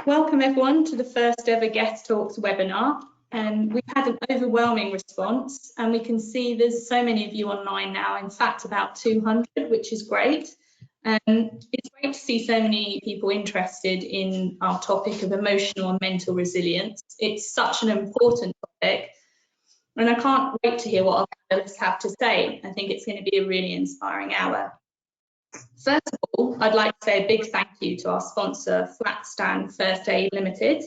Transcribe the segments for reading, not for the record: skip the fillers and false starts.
Welcome everyone to the first ever Guest Talks webinar. We've had an overwhelming response and we can see there's so many of you online now, in fact about 200, which is great. It's great to see so many people interested in our topic of emotional and mental resilience. It's such an important topic and I can't wait to hear what our panelists have to say. I think it's going to be a really inspiring hour. First of all, I'd like to say a big thank you to our sponsor, Flatstand First Aid Limited.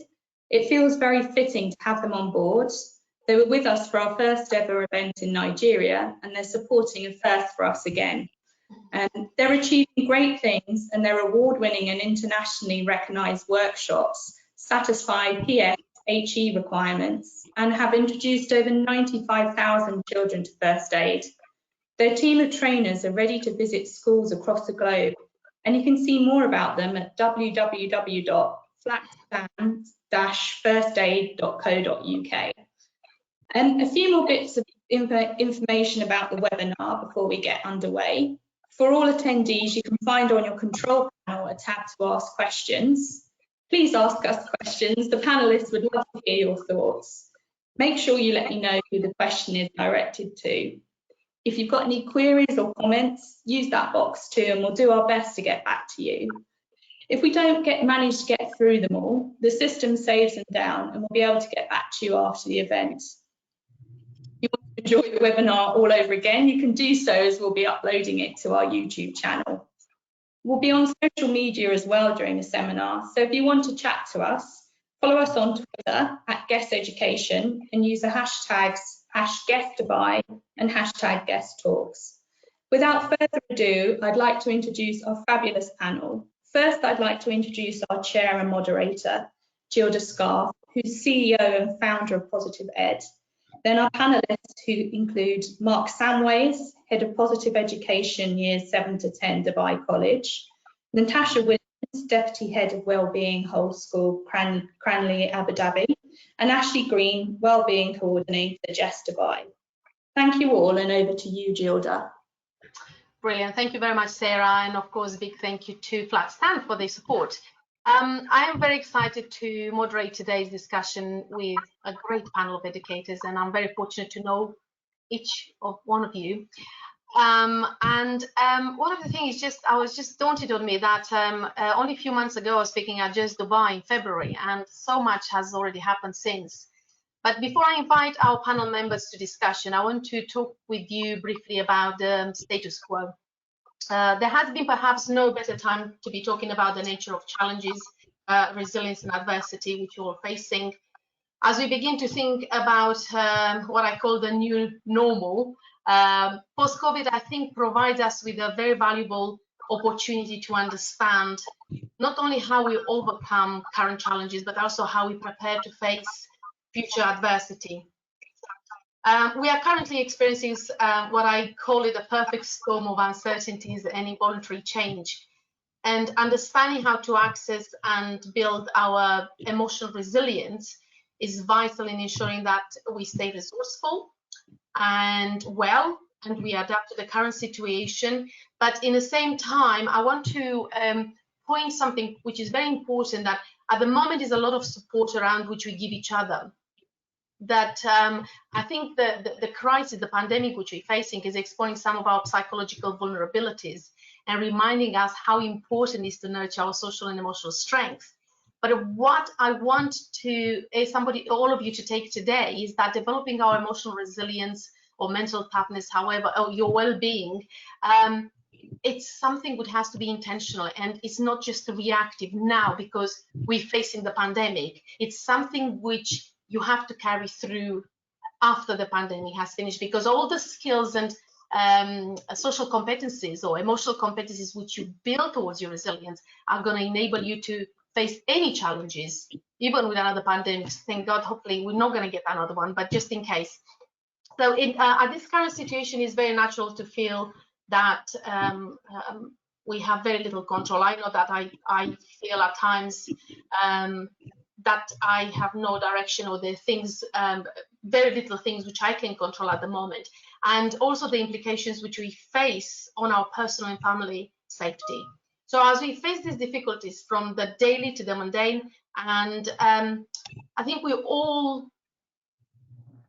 It feels very fitting to have them on board. They were with us for our first ever event in Nigeria, and they're supporting a first for us again. They're achieving great things, and their award-winning and internationally recognised workshops satisfy PS/HE requirements and have introduced over 95,000 children to first aid. Their team of trainers are ready to visit schools across the globe, and you can see more about them at www.flatstand-firstaid.co.uk. A few more bits of information about the webinar before we get underway. For all attendees, you can find on your control panel a tab to ask questions. Please ask us questions. The panelists would love to hear your thoughts. Make sure you let me know who the question is directed to. If you've got any queries or comments, use that box too, and we'll do our best to get back to you. If we don't manage to get through them all, the system saves them down and we'll be able to get back to you after the event. If you want to enjoy the webinar all over again, you can do so, as we'll be uploading it to our YouTube channel. We'll be on social media as well during the seminar, so if you want to chat to us, follow us on Twitter at GESS Education and use the hashtags #GESSDubai and #GESSTalks. Without further ado, I'd like to introduce our fabulous panel. First, I'd like to introduce our chair and moderator, Gilda Scarfe, who's CEO and founder of Positive Ed. Then our panelists, who include Mark Samways, Head of Positive Education, Years 7 to 10, Dubai College, Natassja Williams, Deputy Head of Wellbeing, Whole School, Cranleigh, Abu Dhabi, and Ashley Green, Wellbeing Coordinator, JESS Dubai. Thank you all, and over to you, Gilda. Brilliant. Thank you very much, Sarah, and of course a big thank you to Flatstand for their support. I am very excited to moderate today's discussion with a great panel of educators, and I'm very fortunate to know each of one of you. One of the things was just daunted on me that only a few months ago I was speaking at JESS Dubai in February, and so much has already happened since. But before I invite our panel members to discussion, I want to talk with you briefly about the status quo. There has been perhaps no better time to be talking about the nature of challenges, resilience and adversity which you're all facing, as we begin to think about what I call the new normal. Post-COVID, I think, provides us with a very valuable opportunity to understand not only how we overcome current challenges, but also how we prepare to face future adversity. We are currently experiencing what I call it a perfect storm of uncertainties and involuntary change. And understanding how to access and build our emotional resilience is vital in ensuring that we stay resourceful and well, and we adapt to the current situation. But in the same time, I want to point something which is very important, that at the moment is a lot of support around which we give each other. That I think the crisis, the pandemic which we're facing, is exposing some of our psychological vulnerabilities and reminding us how important it is to nurture our social and emotional strength. But what I want to, all of you to take today, is that developing our emotional resilience or mental toughness, however, or your well-being, it's something which has to be intentional, and it's not just reactive now because we're facing the pandemic. It's something which you have to carry through after the pandemic has finished, because all the skills and social competencies or emotional competencies which you build towards your resilience are going to enable you to face any challenges, even with another pandemic. Thank God, hopefully we're not going to get another one, but just in case. So at this current situation, it's very natural to feel that we have very little control. I know that I feel at times that I have no direction, or there are things, very little things which I can control at the moment, and also the implications which we face on our personal and family safety. So as we face these difficulties from the daily to the mundane, And I think we all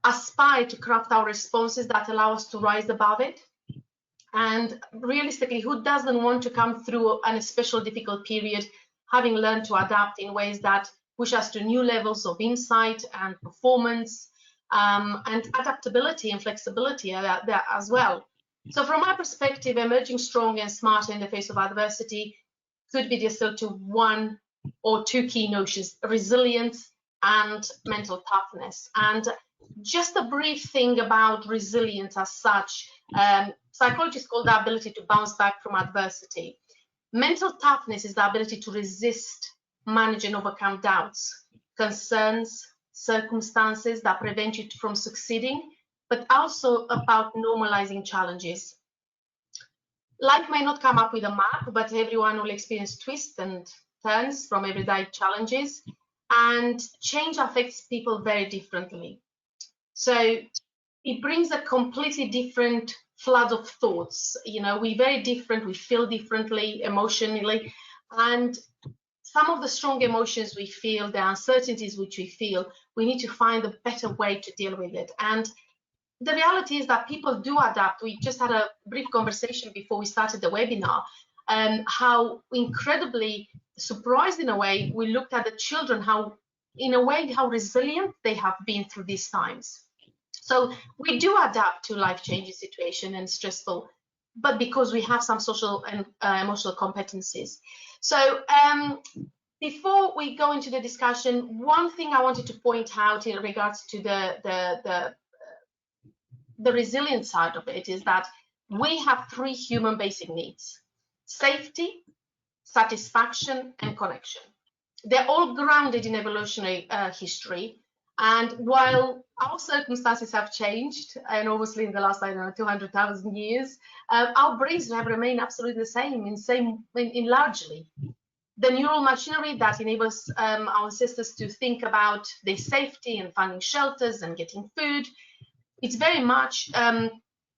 aspire to craft our responses that allow us to rise above it. And realistically, who doesn't want to come through an especially difficult period having learned to adapt in ways that push us to new levels of insight and performance, and adaptability and flexibility are there as well. So from my perspective, emerging stronger and smarter in the face of adversity could be distilled to one or two key notions: resilience and mental toughness. And just a brief thing about resilience as such, psychologists call the ability to bounce back from adversity. Mental toughness is the ability to resist, manage and overcome doubts, concerns, circumstances that prevent you from succeeding, but also about normalizing challenges. Life may not come up with a map, but everyone will experience twists and turns from everyday challenges, and change affects people very differently. So it brings a completely different flood of thoughts. You know, we're very different, we feel differently emotionally, and some of the strong emotions we feel, the uncertainties which we feel, we need to find a better way to deal with it. And the reality is that people do adapt. We just had a brief conversation before we started the webinar, how incredibly surprised in a way we looked at the children, how resilient they have been through these times. So we do adapt to life-changing situation and stressful, but because we have some social and emotional competencies. So before we go into the discussion, one thing I wanted to point out in regards to the resilient side of it is that we have three human basic needs: safety, satisfaction, and connection. They're all grounded in evolutionary history. And while our circumstances have changed, and obviously in the last, 200,000 years, our brains have remained absolutely the same, in largely. The neural machinery that enables our ancestors to think about their safety and finding shelters and getting food, it's very much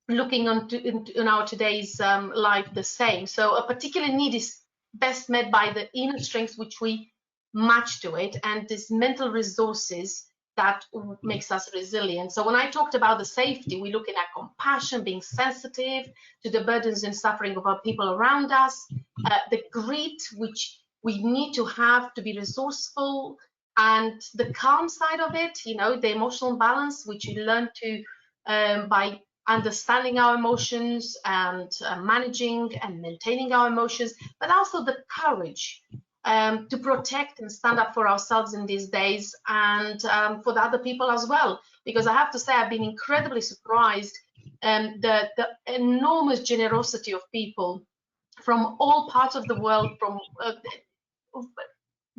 looking in our today's life the same. So a particular need is best met by the inner strengths which we match to it, and these mental resources that makes us resilient. So when I talked about the safety, we're looking at compassion, being sensitive to the burdens and suffering of our people around us, the grit which we need to have to be resourceful, and the calm side of it, the emotional balance which we learn to by understanding our emotions and managing and maintaining our emotions, but also the courage to protect and stand up for ourselves in these days, and for the other people as well. Because I have to say, I've been incredibly surprised the enormous generosity of people from all parts of the world, from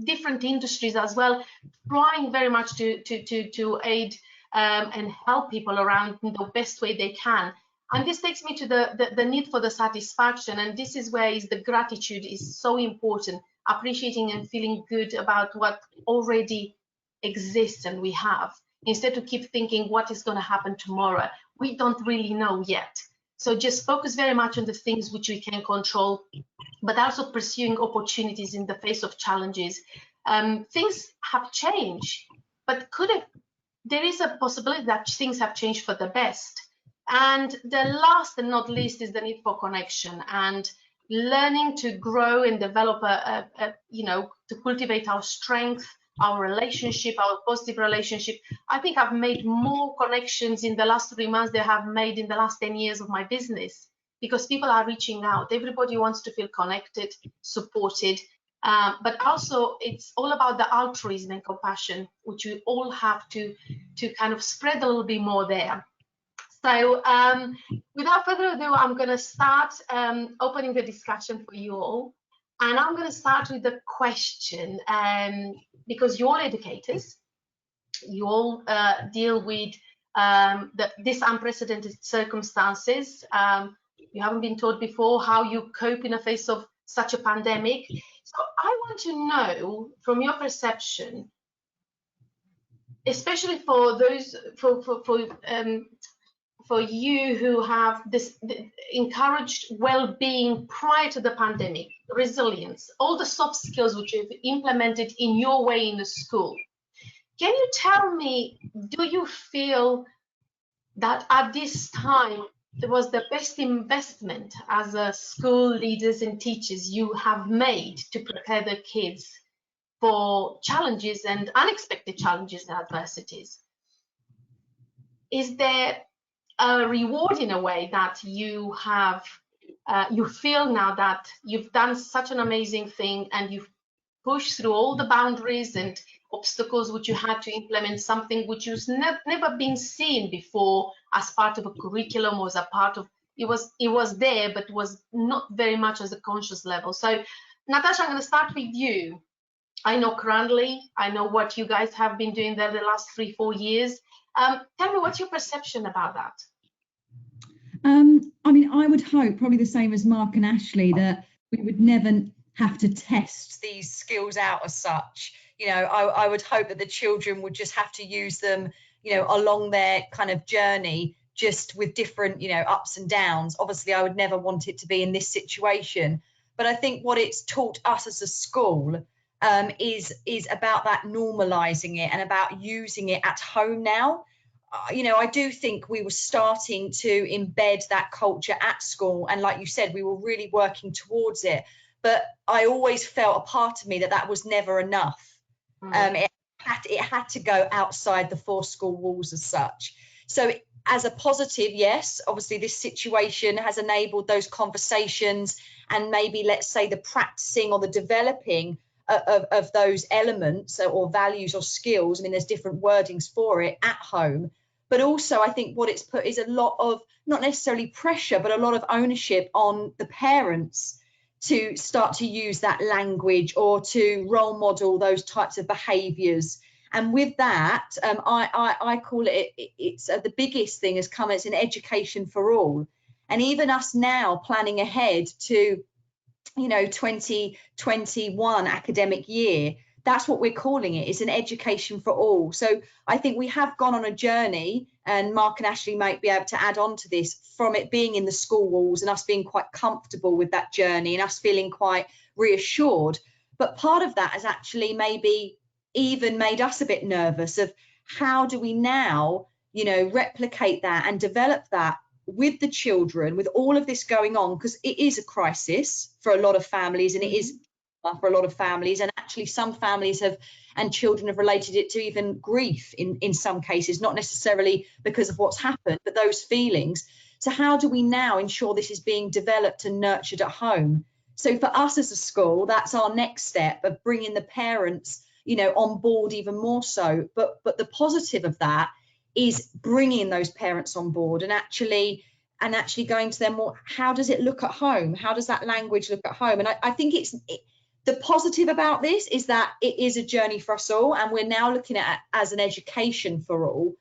different industries as well, trying very much to aid and help people around in the best way they can. And this takes me to the need for the satisfaction, and this is where the gratitude is so important, appreciating and feeling good about what already exists and we have, instead to keep thinking what is going to happen tomorrow. We don't really know yet. So just focus very much on the things which we can control, but also pursuing opportunities in the face of challenges. Things have changed, but there is a possibility that things have changed for the best. And the last and not least is the need for connection and learning to grow and develop to cultivate our strength, our relationship, our positive relationship. I think I've made more connections in the last 3 months than I have made in the last 10 years of my business, because people are reaching out. Everybody wants to feel connected, supported, but also it's all about the altruism and compassion, which we all have to kind of spread a little bit more there. So without further ado, I'm going to start opening the discussion for you all. And I'm going to start with the question, because you're all educators, you all deal with this unprecedented circumstances. You haven't been taught before how you cope in the face of such a pandemic. So I want to know from your perception, especially for those, for for you who have encouraged well-being prior to the pandemic, resilience, all the soft skills which you've implemented in your way in the school. Can you tell me, do you feel that at this time it was the best investment as a school leaders and teachers you have made to prepare the kids for challenges and unexpected challenges and adversities? Is there a reward in a way that you have, you feel now that you've done such an amazing thing and you've pushed through all the boundaries and obstacles which you had to implement something which was never been seen before as part of a curriculum, or as a part of, it was there, but was not very much as a conscious level. So Natassja, I'm going to start with you. I know Cranleigh, I know what you guys have been doing there the last 3-4 years. Tell me, what's your perception about that? I mean, I would hope, probably the same as Mark and Ashley, that we would never have to test these skills out as such. You know, I would hope that the children would just have to use them, you know, along their kind of journey, just with different, you know, ups and downs. Obviously, I would never want it to be in this situation. But I think what it's taught us as a school is about that normalising it and about using it at home now. You know, I do think we were starting to embed that culture at school. And like you said, we were really working towards it. But I always felt a part of me that was never enough. It had to go outside the 4 school walls as such. So as a positive, yes, obviously this situation has enabled those conversations and maybe, let's say, the practicing or the developing of those elements or values or skills. I mean, there's different wordings for it at home. But also, I think what it's put is a lot of, not necessarily pressure, but a lot of ownership on the parents to start to use that language or to role model those types of behaviours. And with that, I call it's the biggest thing has come as an education for all. And even us now planning ahead to, you know, 2021 academic year, that's what we're calling it. It's an education for all. So I think we have gone on a journey, and Mark and Ashley might be able to add on to this, from it being in the school walls and us being quite comfortable with that journey and us feeling quite reassured. But part of that has actually maybe even made us a bit nervous of how do we now, you know, replicate that and develop that with the children, with all of this going on, because it is a crisis for a lot of families, and it is for a lot of families, and actually some families have, and children have related it to even grief in some cases, not necessarily because of what's happened, but those feelings. So how do we now ensure this is being developed and nurtured at home? So for us as a school, that's our next step of bringing the parents, you know, on board even more so. But the positive of that is bringing those parents on board and actually going to them more. How does it look at home? How does that language look at home? And I think the positive about this is that it is a journey for us all, and we're now looking at it as an education for all.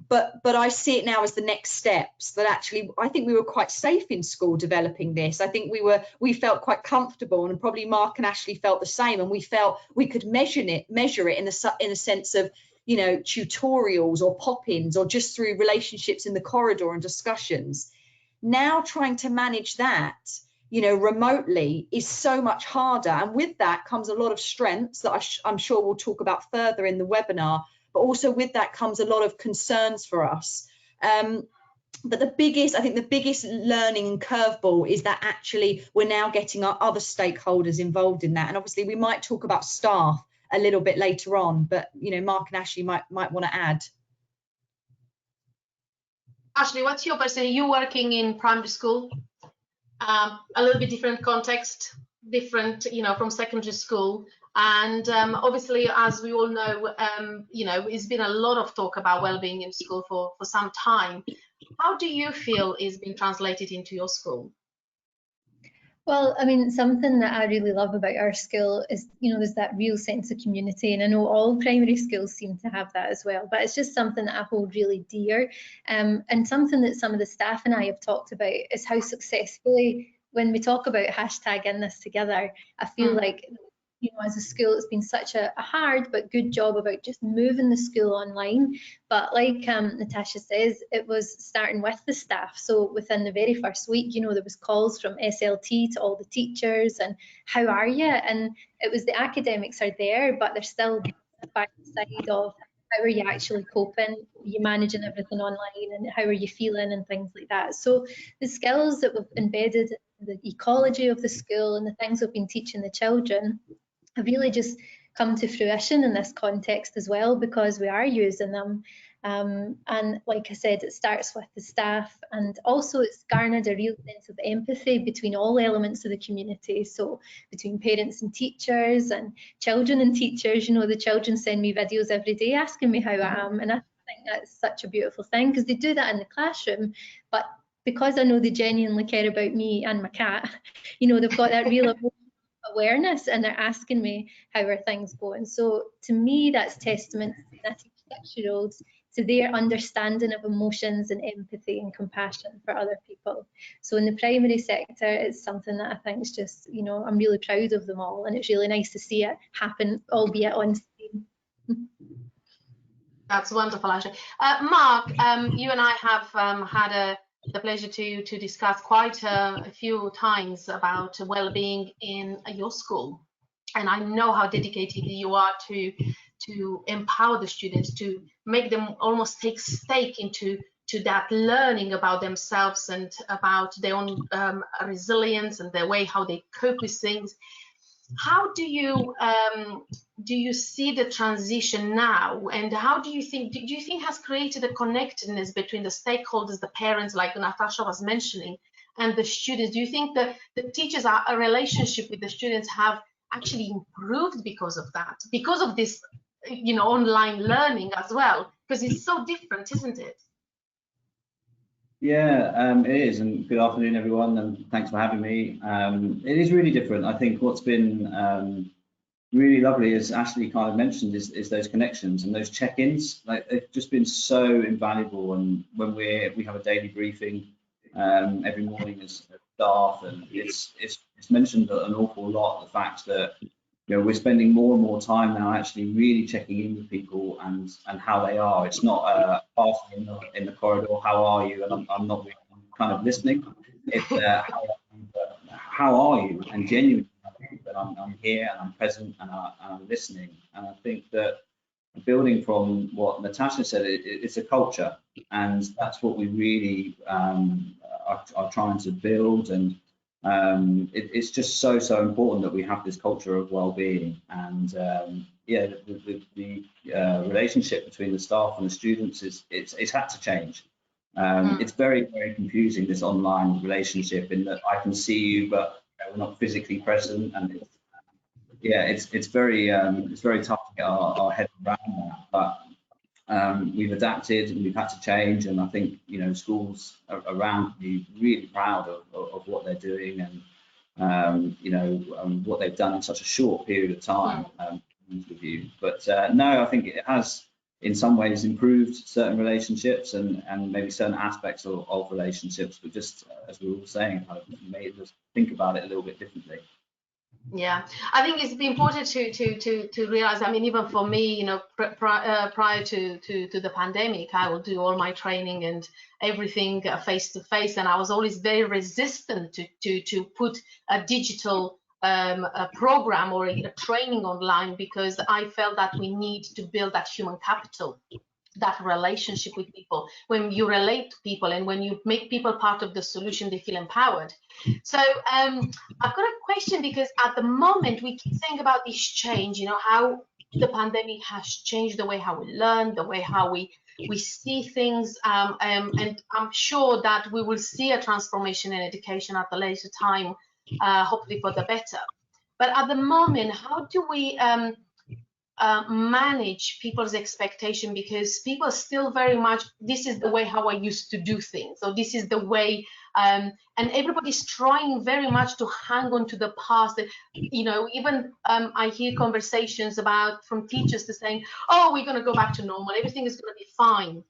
But I see it now as the next steps, that actually I think we were quite safe in school developing this. I think we felt quite comfortable, and probably Mark and Ashley felt the same, and we felt we could measure it in the sense of, you know, tutorials or pop-ins or just through relationships in the corridor and discussions. Now trying to manage that, you know, remotely is so much harder, and with that comes a lot of strengths that I'm sure we'll talk about further in the webinar, but also with that comes a lot of concerns for us. But I think the biggest learning curveball is that actually we're now getting our other stakeholders involved in that, and obviously we might talk about staff a little bit later on, but you know, Mark and Ashley might want to add. Ashley, what's your perception? You working in primary school? A little bit different context, different, you know, from secondary school. And obviously, as we all know, you know, it's been a lot of talk about wellbeing in school for some time. How do you is being translated into your school? Well, I mean, something that I really love about our school is, you know, there's that real sense of community, and I know all primary schools seem to have that as well, but it's just something that I hold really dear, and something that some of the staff and I have talked about is how successfully, when we talk about hashtag in this together, I feel like you know, as a school, it's been such a hard but good job about just moving the school online. But like Natassja says, it was starting with the staff. So within the very first week, you know, there was calls from SLT to all the teachers and how are you? And it was the academics are there, but they're still by the side of how are you actually coping? Are you managing everything online, and how are you feeling and things like that? So the skills that we've embedded in the ecology of the school and the things we've been teaching the children have really just come to fruition in this context as well, because we are using them. And like I said, it starts with the staff, and also it's garnered a real sense of empathy between all elements of the community. So between parents and teachers and children and teachers, you know, the children send me videos every day asking me how I am, and I think that's such a beautiful thing, because they do that in the classroom, but because I know they genuinely care about me and my cat, you know, they've got that real awareness and they're asking me how are things going. So to me, that's testament to 6-year-olds, to their understanding of emotions and empathy and compassion for other people. So in the primary sector, it's something that I think is just, you know, I'm really proud of them all, and it's really nice to see it happen, albeit on screen. That's wonderful, Ashley. Mark, you and I have had the pleasure to discuss quite a few times about well-being in your school, and I know how dedicated you are to empower the students, to make them almost take stake into that learning about themselves and about their own resilience and their way how they cope with things. How do you see the transition now, and how do you think has created a connectedness between the stakeholders, the parents, like Natassja was mentioning, and the students? Do you think that the teachers' a relationship with the students have actually improved because of that, because of this, you know, online learning as well? Because it's so different, isn't it? Yeah, it is, and good afternoon, everyone, and thanks for having me. It is really different. I think what's been really lovely, as Ashley kind of mentioned, is those connections and those check-ins. Like, they've just been so invaluable. And when we have a daily briefing every morning as staff, and it's mentioned an awful lot, the fact that, you know, we're spending more and more time now actually really checking in with people and how they are. It's not passing in the corridor, how are you? And I'm not really, I'm kind of listening. It's how are you? And genuinely, that I'm here and I'm present and I'm listening. And I think that building from what Natassja said, it's a culture, and that's what we really are trying to build. And it's just so important that we have this culture of well-being. And yeah, the relationship between the staff and the students it's had to change. It's very confusing, this online relationship, in that I can see you, but we're not physically present, and it's very tough to get our head around that. But we've adapted and we've had to change, and I think, you know, schools around can be really proud of what they're doing, and you know, what they've done in such a short period of time. With you, but no, I think it has in some ways improved certain relationships and maybe certain aspects of relationships, but just as we were all saying, kind of made us think about it a little bit differently. Yeah, I think it's important to realize. I mean, even for me, you know, prior to the pandemic, I would do all my training and everything face to face, and I was always very resistant to put a digital a program or a training online, because I felt that we need to build that human capital, that relationship with people. When you relate to people and when you make people part of the solution, they feel empowered. So I've got a question, because at the moment we keep saying about this change, you know, how the pandemic has changed the way how we learn, the way how we see things, and I'm sure that we will see a transformation in education at the later time, hopefully for the better. But at the moment, how do we manage people's expectation? Because people still very much, this is the way how I used to do things, so this is the way, and everybody's trying very much to hang on to the past. You know, even I hear conversations from teachers to saying, oh, we're going to go back to normal, everything is going to be fine.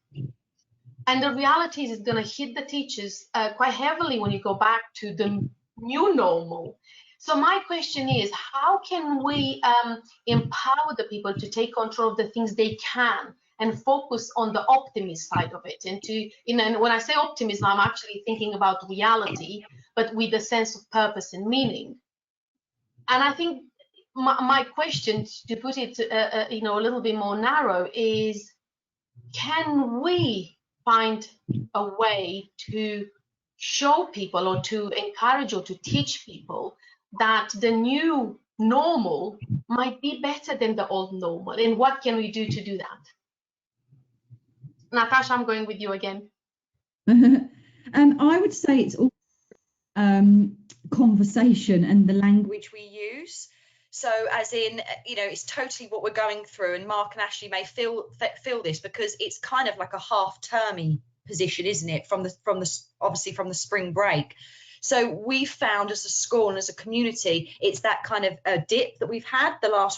And the reality is it's going to hit the teachers quite heavily when you go back to the new normal. So my question is, how can we empower the people to take control of the things they can and focus on the optimist side of it? And to, you know, and when I say optimism, I'm actually thinking about reality, but with a sense of purpose and meaning. And I think my question, to put it, you know, a little bit more narrow, is, can we find a way to show people, or to encourage, or to teach people that the new normal might be better than the old normal? And what can we do to do that? Natassja, I'm going with you again. I would say it's all conversation and the language we use. So as in, you know, it's totally what we're going through, and Mark and Ashley may feel this, because it's kind of like a half-termy position, isn't it, from the obviously from the spring break. So we found as a school and as a community, it's that kind of a dip that we've had the last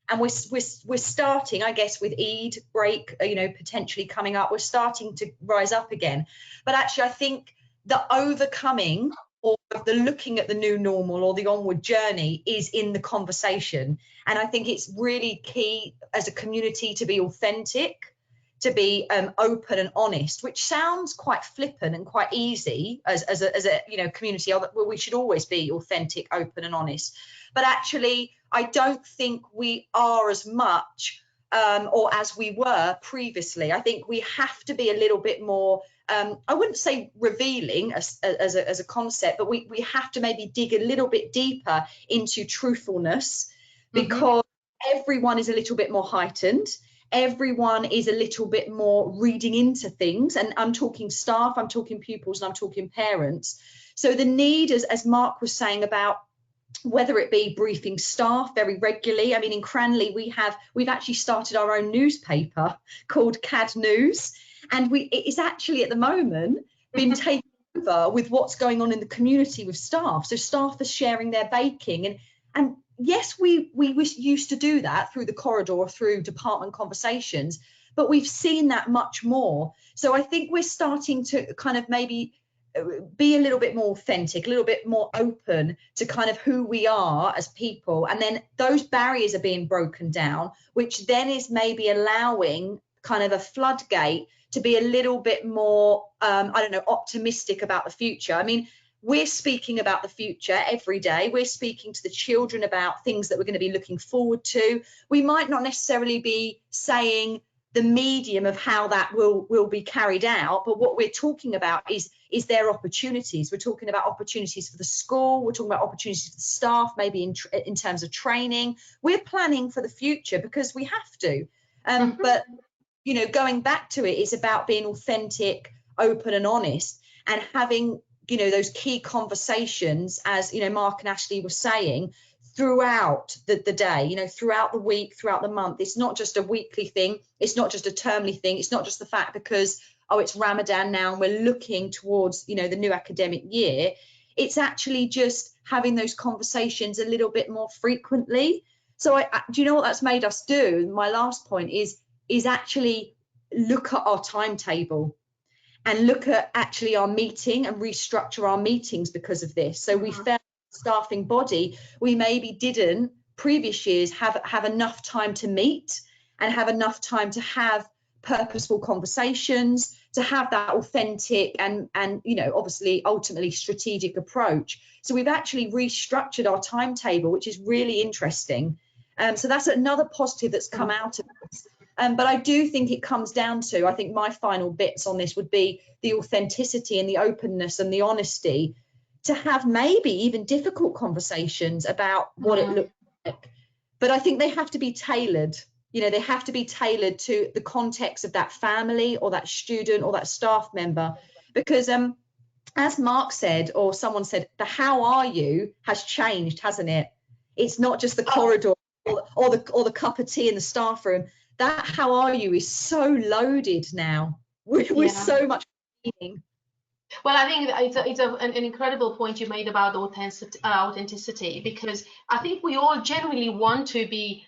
and we're starting, I guess, with Eid break, you know, potentially coming up, we're starting to rise up again. But actually, I think the overcoming or the looking at the new normal or the onward journey is in the conversation. And I think it's really key as a community to be authentic, to be open and honest, which sounds quite flippant and quite easy as a you know, community. Well, we should always be authentic, open and honest. But actually, I don't think we are as much or as we were previously. I think we have to be a little bit more, I wouldn't say revealing as a concept, but we have to maybe dig a little bit deeper into truthfulness, because everyone is a little bit more heightened. Everyone is a little bit more reading into things, and I'm talking staff, I'm talking pupils, and I'm talking parents. So the need, as Mark was saying, about whether it be briefing staff very regularly. I mean, in Cranleigh, we've actually started our own newspaper called CAD News, and it's actually at the moment been taken over with what's going on in the community with staff. So staff are sharing their baking, and yes, we used to do that through the corridor, through department conversations, but we've seen that much more. So I think we're starting to kind of maybe be a little bit more authentic, a little bit more open to kind of who we are as people. And then those barriers are being broken down, which then is maybe allowing kind of a floodgate to be a little bit more, I don't know, optimistic about the future. I mean, we're speaking about the future every day. We're speaking to the children about things that we're going to be looking forward to. We might not necessarily be saying the medium of how that will be carried out, but what we're talking about is their opportunities. We're talking about opportunities for the school. We're talking about opportunities for the staff, maybe in terms of training. We're planning for the future because we have to. But, you know, going back to it, it's about being authentic, open and honest, and having, you know, those key conversations, as, you know, Mark and Ashley were saying, throughout the day, you know, throughout the week, throughout the month. It's not just a weekly thing. It's not just a termly thing. It's not just the fact because, oh, it's Ramadan now and we're looking towards, you know, the new academic year. It's actually just having those conversations a little bit more frequently. So do you know what that's made us do? My last point is actually look at our timetable and look at actually our meeting and restructure our meetings because of this. So we felt staffing body, we maybe didn't previous years have enough time to meet and have enough time to have purposeful conversations, to have that authentic and you know, obviously ultimately strategic approach. So we've actually restructured our timetable, which is really interesting. So that's another positive that's come out of this. But I do think it comes down to, I think my final bits on this would be the authenticity and the openness and the honesty to have maybe even difficult conversations about what it looks like. But I think they have to be tailored. You know, they have to be tailored to the context of that family or that student or that staff member. Because as Mark said, or someone said, the how are you has changed, hasn't it? It's not just the corridor or the cup of tea in the staff room. That how are you is so loaded now with so much meaning. Well, I think it's an incredible point you made about authenticity, because I think we all genuinely want to be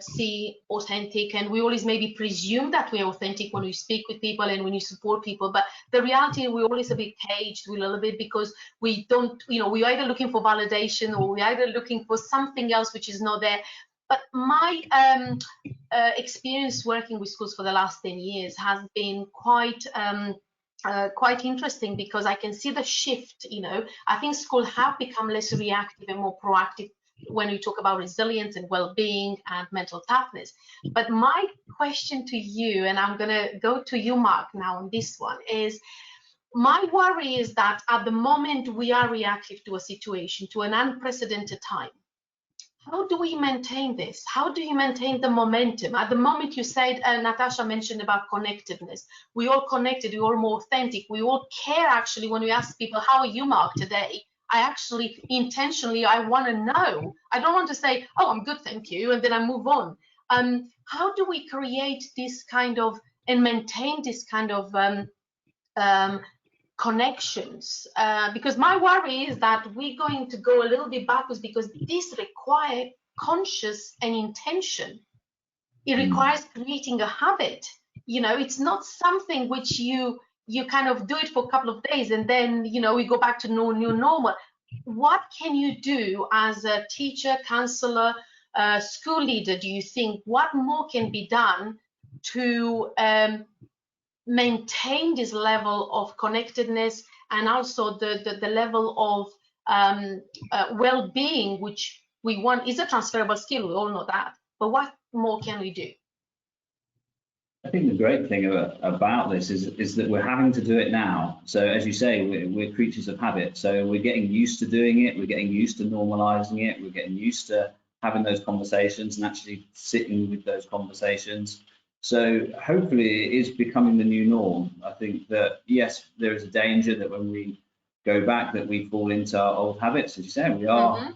see authentic, and we always maybe presume that we're authentic when we speak with people and when you support people, but the reality, we're always a bit caged a little bit, because we don't, we're either looking for validation or we're either looking for something else which is not there. But my experience working with schools for the last 10 years has been quite interesting, because I can see the shift. I think schools have become less reactive and more proactive when we talk about resilience and well-being and mental toughness. But my question to you, and I'm going to go to you, Mark, now on this one, is my worry is that at the moment we are reactive to a situation, to an unprecedented time. How do we maintain this? How do you maintain the momentum? At the moment, you said, Natassja mentioned about connectedness. We all connected, we all more authentic. We all care, actually, when we ask people, how are you, Mark, today? I actually, intentionally, I want to know. I don't want to say, oh, I'm good, thank you, and then I move on. How do we create this kind of, and maintain this kind of connections, because my worry is that we're going to go a little bit backwards, because this requires conscious and intention. It requires creating a habit. It's not something which you kind of do it for a couple of days and then we go back to new normal. What can you do as a teacher, counselor, school leader, do you think? What more can be done to maintain this level of connectedness, and also the level of well-being, which we want is a transferable skill, we all know that, but what more can we do? I think the great thing about this is that we're having to do it now. So as you say, we're creatures of habit, so we're getting used to doing it, we're getting used to normalizing it, we're getting used to having those conversations and actually sitting with those conversations. So hopefully it is becoming the new norm. I think that, yes, there is a danger that when we go back that we fall into our old habits. As you say, we are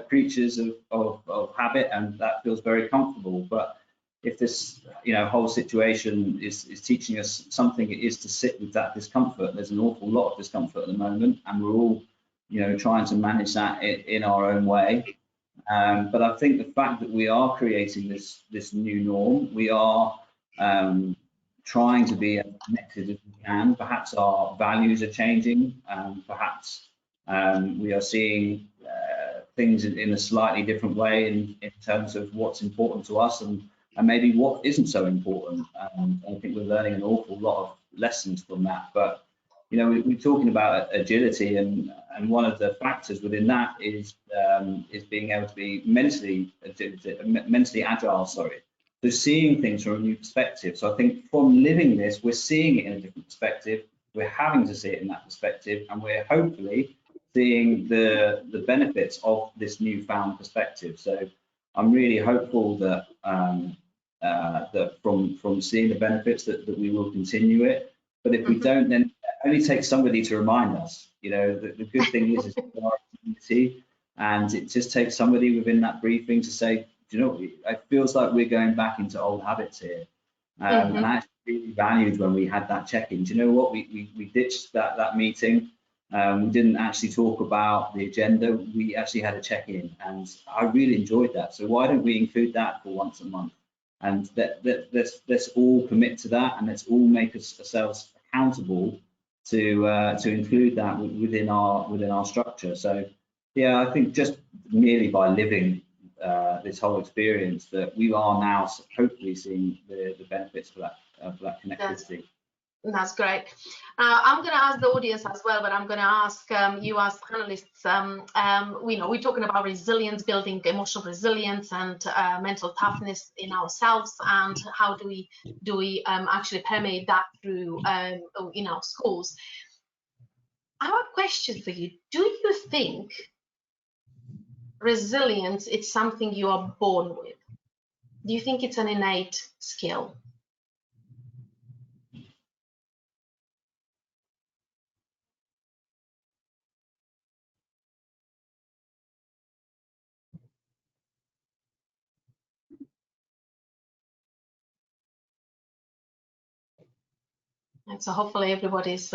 creatures of habit, and that feels very comfortable. But if this whole situation is teaching us something, it is to sit with that discomfort. There's an awful lot of discomfort at the moment, and we're all trying to manage that in our own way. But I think the fact that we are creating this new norm, we are trying to be as connected as we can. Perhaps our values are changing, perhaps we are seeing things in a slightly different way in terms of what's important to us and maybe what isn't so important. I think we're learning an awful lot of lessons from that. But we're talking about agility, and one of the factors within that is being able to be mentally agile. So seeing things from a new perspective. So I think from living this, we're seeing it in a different perspective. We're having to see it in that perspective, and we're hopefully seeing the benefits of this newfound perspective. So I'm really hopeful that that from seeing the benefits that we will continue it. But if we don't, then it only takes somebody to remind us. The good thing is we are a community, and it just takes somebody within that briefing to say, it feels like we're going back into old habits here. And I actually really valued when we had that check-in. Do you know what? We ditched that meeting. We didn't actually talk about the agenda. We actually had a check-in, and I really enjoyed that. So why don't we include that for once a month? And let's all commit to that, and let's all make ourselves accountable to include that within our structure. So yeah, I think just merely by living this whole experience, that we are now hopefully seeing the benefits for that connectivity. That's great. I'm going to ask the audience as well, but I'm going to ask you as panelists. We're talking about resilience, building emotional resilience and mental toughness in ourselves, and how do we actually permeate that through in our schools. I have a question for you. Do you think resilience is something you are born with? Do you think it's an innate skill? And so hopefully everybody is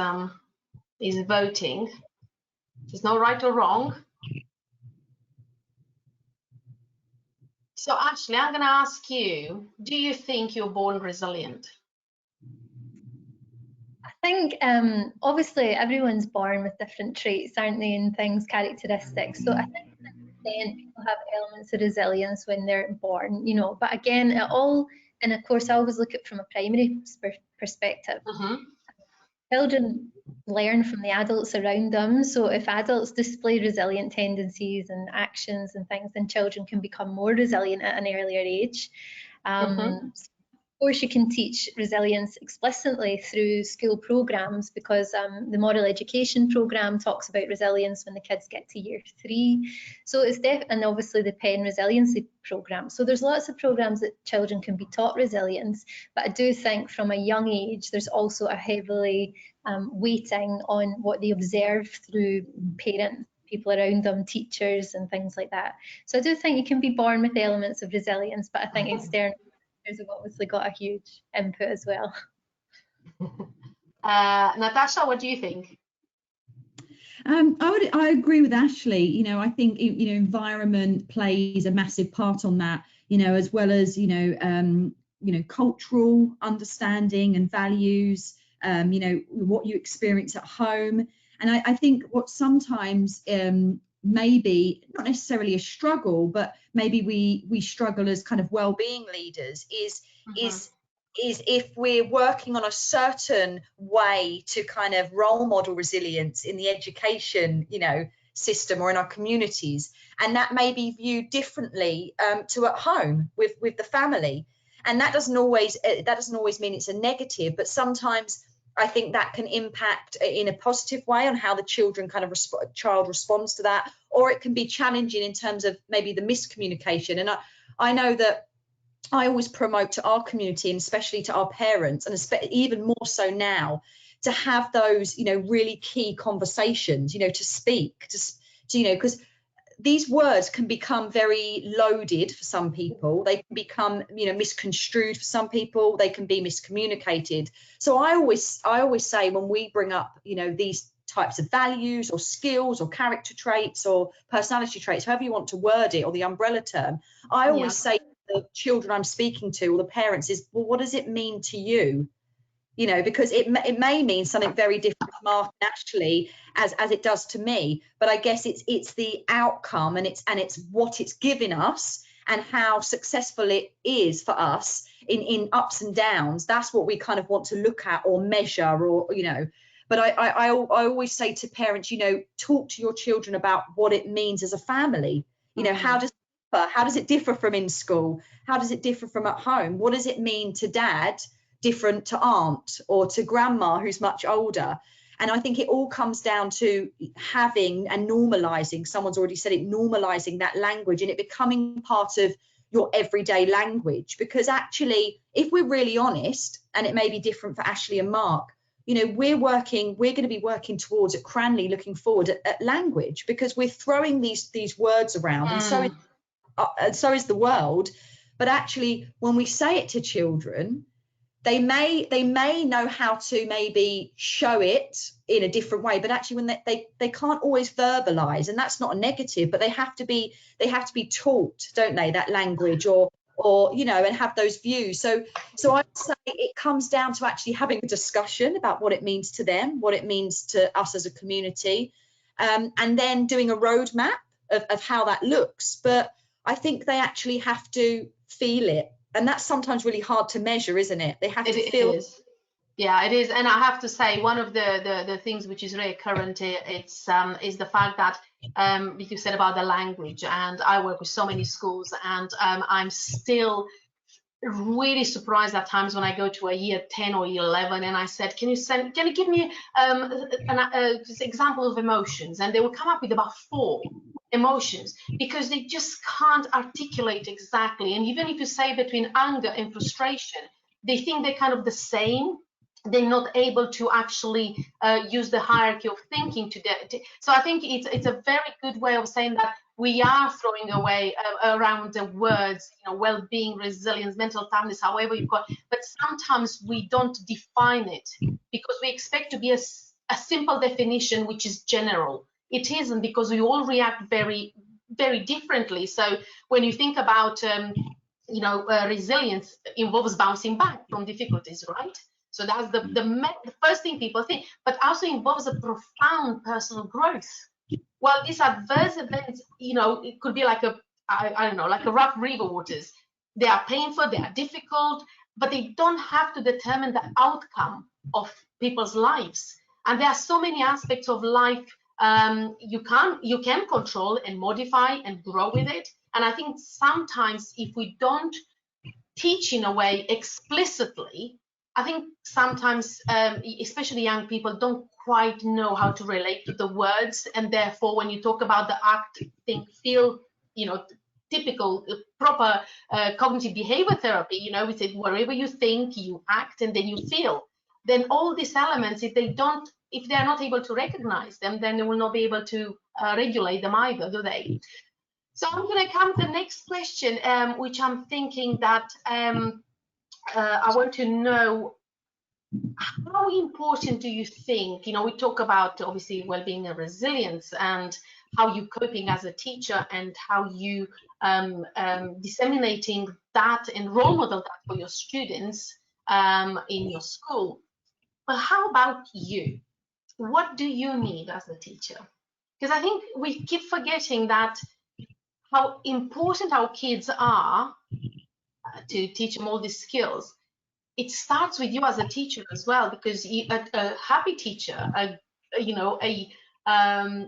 voting. There's no right or wrong. So Ashley, I'm going to ask you, do you think you're born resilient? I think obviously everyone's born with different traits, aren't they, and things, characteristics. So I think then people have elements of resilience when they're born, you know, but again, and of course I always look at it from a primary perspective. Children learn from the adults around them, so if adults display resilient tendencies and actions and things, then children can become more resilient at an earlier age. Of course, you can teach resilience explicitly through school programs, because the moral education program talks about resilience when the kids get to year 3. So it's and obviously the Penn resiliency program. So there's lots of programs that children can be taught resilience, but I do think from a young age there's also a heavily weighting on what they observe through parents, people around them, teachers and things like that. So I do think you can be born with elements of resilience, but I think external have obviously got a huge input as well. Natassja, what do you think? I agree with Ashley. You know, I think environment plays a massive part on that. You know, as well as cultural understanding and values. You know, what you experience at home, and I think what sometimes maybe not necessarily a struggle, but maybe we struggle as kind of well-being leaders is if we're working on a certain way to kind of role model resilience in the education system or in our communities, and that may be viewed differently to at home with the family, and that doesn't always mean it's a negative, but sometimes I think that can impact in a positive way on how the child responds to that, or it can be challenging in terms of maybe the miscommunication. And I know that I always promote to our community, and especially to our parents, and even more so now, to have those really key conversations, to speak, because these words can become very loaded for some people. They can become, misconstrued for some people. They can be miscommunicated. So I always say, when we bring up, these types of values or skills or character traits or personality traits, however you want to word it, or the umbrella term, I always say to the children I'm speaking to, or the parents, is, well, what does it mean to you? Because it may mean something very different to Mark and Ashley as it does to me, but I guess it's the outcome, and it's what it's given us and how successful it is for us in ups and downs. That's what we kind of want to look at or measure, or but I always say to parents, talk to your children about what it means as a family. How does it differ from in school? How does it differ from at home? What does it mean to dad different to aunt or to grandma who's much older? And I think it all comes down to having and normalizing, someone's already said it, normalizing that language and it becoming part of your everyday language. Because actually, if we're really honest, and it may be different for Ashley and Mark, we're going to be working towards at Cranleigh, looking forward at language, because we're throwing these words around, and so is the world. But actually, when we say it to children, they may know how to maybe show it in a different way, but actually when they can't always verbalize, and that's not a negative, but they have to be taught, don't they, that language, or and have those views. So I would say it comes down to actually having a discussion about what it means to them, what it means to us as a community, and then doing a roadmap of how that looks. But I think they actually have to feel it. And that's sometimes really hard to measure, isn't it? They have to feel. It is. Yeah, it is. And I have to say, one of the things which is really current is the fact that you said about the language, and I work with so many schools, and I'm still really surprised at times when I go to a year 10 or 11 and I said, can you give me an example of emotions? And they will come up with about 4 emotions, because they just can't articulate exactly. And even if you say between anger and frustration, they think they're kind of the same. They're not able to actually use the hierarchy of thinking so I think it's a very good way of saying that we are throwing away around the words, well-being, resilience, mental toughness, however you've got, but sometimes we don't define it because we expect to be a simple definition which is general. It isn't, because we all react very very differently. So when you think about, resilience involves bouncing back from difficulties, right? So that's the first thing people think, but also involves a profound personal growth. Well, these adverse events, it could be like I don't know, like a rough river waters. They are painful, they are difficult, but they don't have to determine the outcome of people's lives. And there are so many aspects of life you can control and modify and grow with it. And I think sometimes if we don't teach in a way explicitly, I think sometimes, especially young people, don't quite know how to relate to the words, and therefore, when you talk about the act, think, feel, typical, proper cognitive behavior therapy, we say wherever you think, you act, and then you feel. Then all these elements, if they are not able to recognize them, then they will not be able to regulate them either, do they? So I'm going to come to the next question, which I'm thinking that I want to know, how important do you think, we talk about obviously well-being and resilience and how you're coping as a teacher and how you disseminating that and role model that for your students in your school. But how about you? What do you need as a teacher? Because I think we keep forgetting that how important our kids are to teach them all these skills. It starts with you as a teacher as well, because a happy teacher, a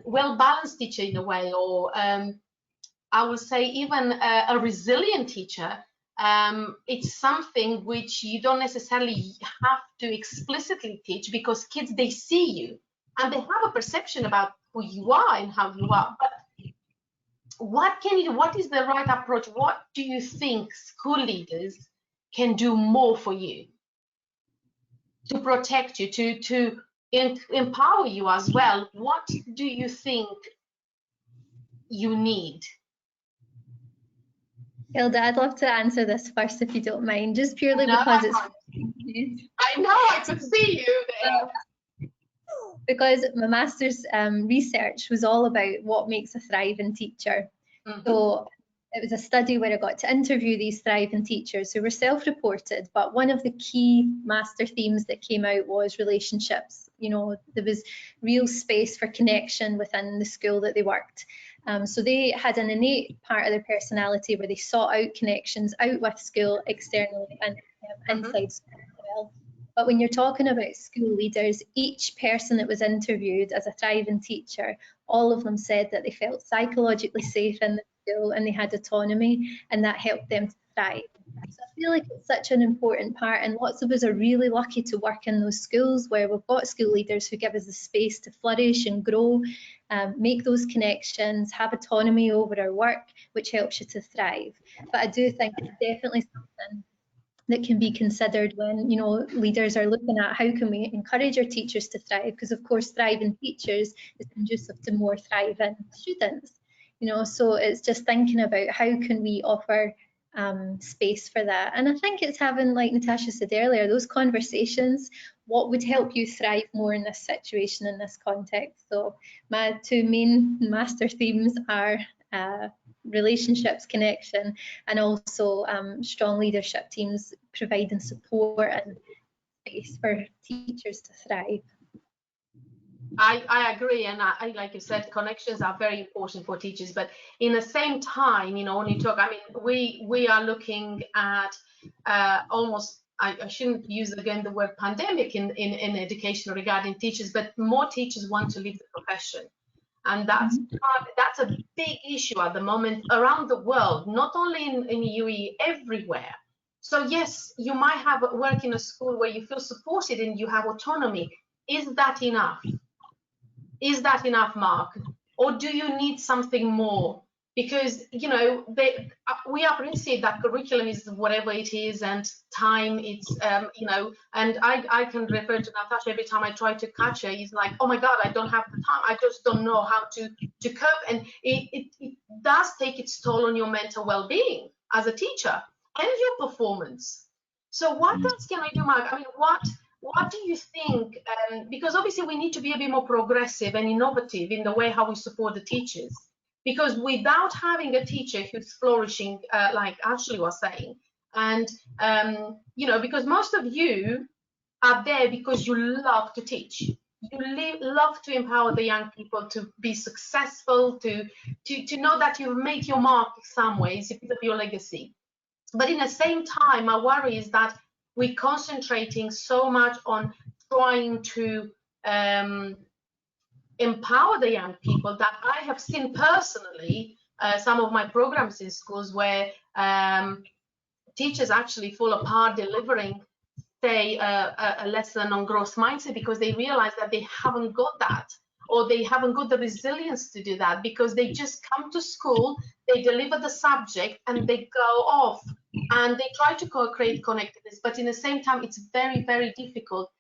well-balanced teacher in a way, or I would say even a resilient teacher, it's something which you don't necessarily have to explicitly teach, because kids, they see you and they have a perception about who you are and how you are. But what can you do? What is the right approach? What do you think school leaders can do more for you to protect you, to empower you as well? What do you think you need? Gilda, I'd love to answer this first if you don't mind, just purely because it's... I know, I could see you there. Because my master's research was all about what makes a thriving teacher. Mm-hmm. So it was a study where I got to interview these thriving teachers who were self-reported, but one of the key master themes that came out was relationships. There was real space for connection within the school that they worked. So they had an innate part of their personality where they sought out connections out with school, externally, and inside school as well. But when you're talking about school leaders, each person that was interviewed as a thriving teacher, all of them said that they felt psychologically safe in the school and they had autonomy, and that helped them to thrive. So I feel like it's such an important part, and lots of us are really lucky to work in those schools where we've got school leaders who give us the space to flourish and grow, make those connections, have autonomy over our work, which helps you to thrive. But I do think it's definitely something that can be considered when leaders are looking at how can we encourage our teachers to thrive, because of course thriving teachers is conducive to more thriving students. So it's just thinking about how can we offer space for that. And I think it's having, like Natassja said earlier, those conversations, what would help you thrive more in this situation, in this context. So my two main master themes are relationships, connection, and also strong leadership teams providing support and space for teachers to thrive. I agree, and I like you said, connections are very important for teachers. But in the same time, when you talk, we are looking at almost, I shouldn't use again the word pandemic in education regarding teachers, but more teachers want to leave the profession. And that's a big issue at the moment around the world, not only in UAE, everywhere. So yes, you might have work in a school where you feel supported and you have autonomy. Is that enough? Is that enough, Mark? Or do you need something more? Because, we appreciate that curriculum is whatever it is, and time, it's, and I can refer to Natassja every time I try to catch her. He's like, oh my God, I don't have the time. I just don't know how to cope. And it does take its toll on your mental well-being as a teacher and your performance. So what else can I do, Mark? What do you think? Because obviously we need to be a bit more progressive and innovative in the way how we support the teachers. because without having a teacher who's flourishing, like Ashley was saying, and you know, because most of you are there because you love to teach. You love to empower the young people to be successful, to know that you've made your mark in some ways, a bit of your legacy. But in the same time, my worry is that we're concentrating so much on trying to empower the young people that I have seen personally some of my programs in schools where teachers actually fall apart delivering, say, a lesson on growth mindset because they realize that they haven't got that, or they haven't got the resilience to do that, because they just come to school, they deliver the subject and they go off and they try to create connectedness, but in the same time it's very, very difficult.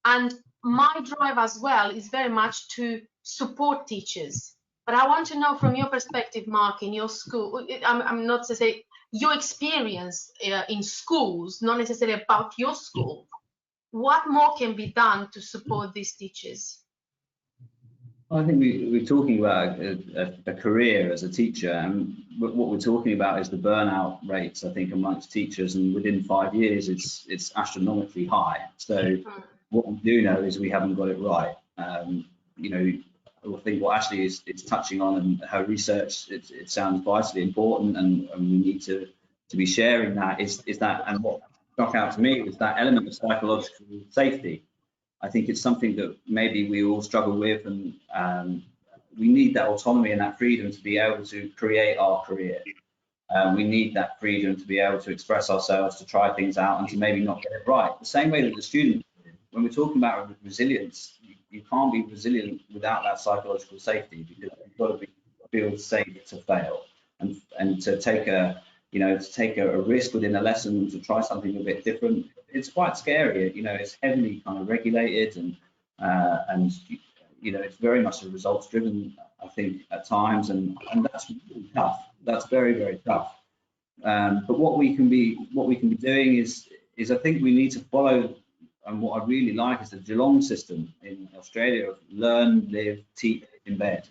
And my drive as well is very much to support teachers. But I want to know from your perspective, Mark, in your school, I'm not to say your experience in schools, not necessarily about your school, what more can be done to support these teachers? I think we're talking about a career as a teacher, and what we're talking about is the burnout rates, I think, amongst teachers, and within 5 years it's astronomically high. So what we do know is we haven't got it right. You know, I think what Ashley is touching on, and her research, it sounds vitally important, and we need to be sharing that, is that, and what struck out to me was that element of psychological safety. I think it's something that maybe we all struggle with, and we need that autonomy and that freedom to be able to create our career. We need that freedom to be able to express ourselves, to try things out, and to maybe not get it right. The same way that the student, when we're talking about resilience, you can't be resilient without that psychological safety, because you've got to feel safe to fail, and to take a risk within a lesson, to try something a bit different. It's quite scary. You know, it's heavily kind of regulated, and you know, it's very much a results driven, I think, at times, and that's really tough. That's very, very tough. But what we can be doing is I think we need to follow, and what I really like is the Geelong system in Australia of learn, live, teach, embed.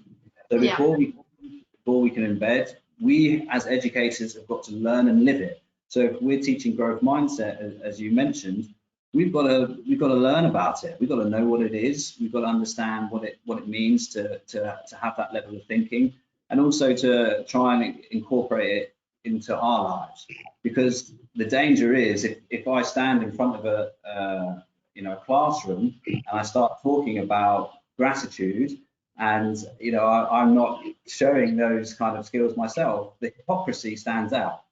So before we can embed, we as educators have got to learn and live it. So if we're teaching growth mindset, as you mentioned, we've got to learn about it. We've got to know what it is. We've got to understand what it means to have that level of thinking, and also to try and incorporate it into our lives. Because the danger is, if I stand in front of a classroom and I start talking about gratitude, and you know, I'm not showing those kind of skills myself, the hypocrisy stands out.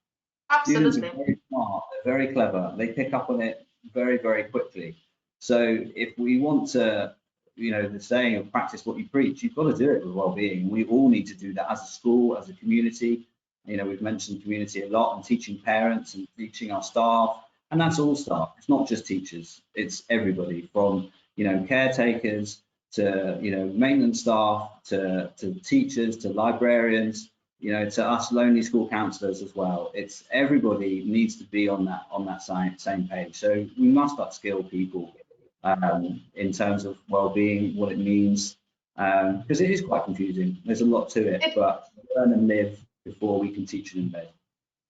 Absolutely. Students are very smart, they're very clever, they pick up on it very, very quickly. So if we want to, you know, the saying of practice what you preach, you've got to do it with wellbeing. We all need to do that as a school, as a community. You know, we've mentioned community a lot, and teaching parents and teaching our staff, and that's all staff. It's not just teachers, it's everybody, from, you know, caretakers to, you know, maintenance staff, to teachers, to librarians, you know, to us lonely school counsellors as well. It's everybody needs to be on that same page. So we must upskill people in terms of well-being, what it means, because it is quite confusing. There's a lot to it, but learn and live before we can teach and embed.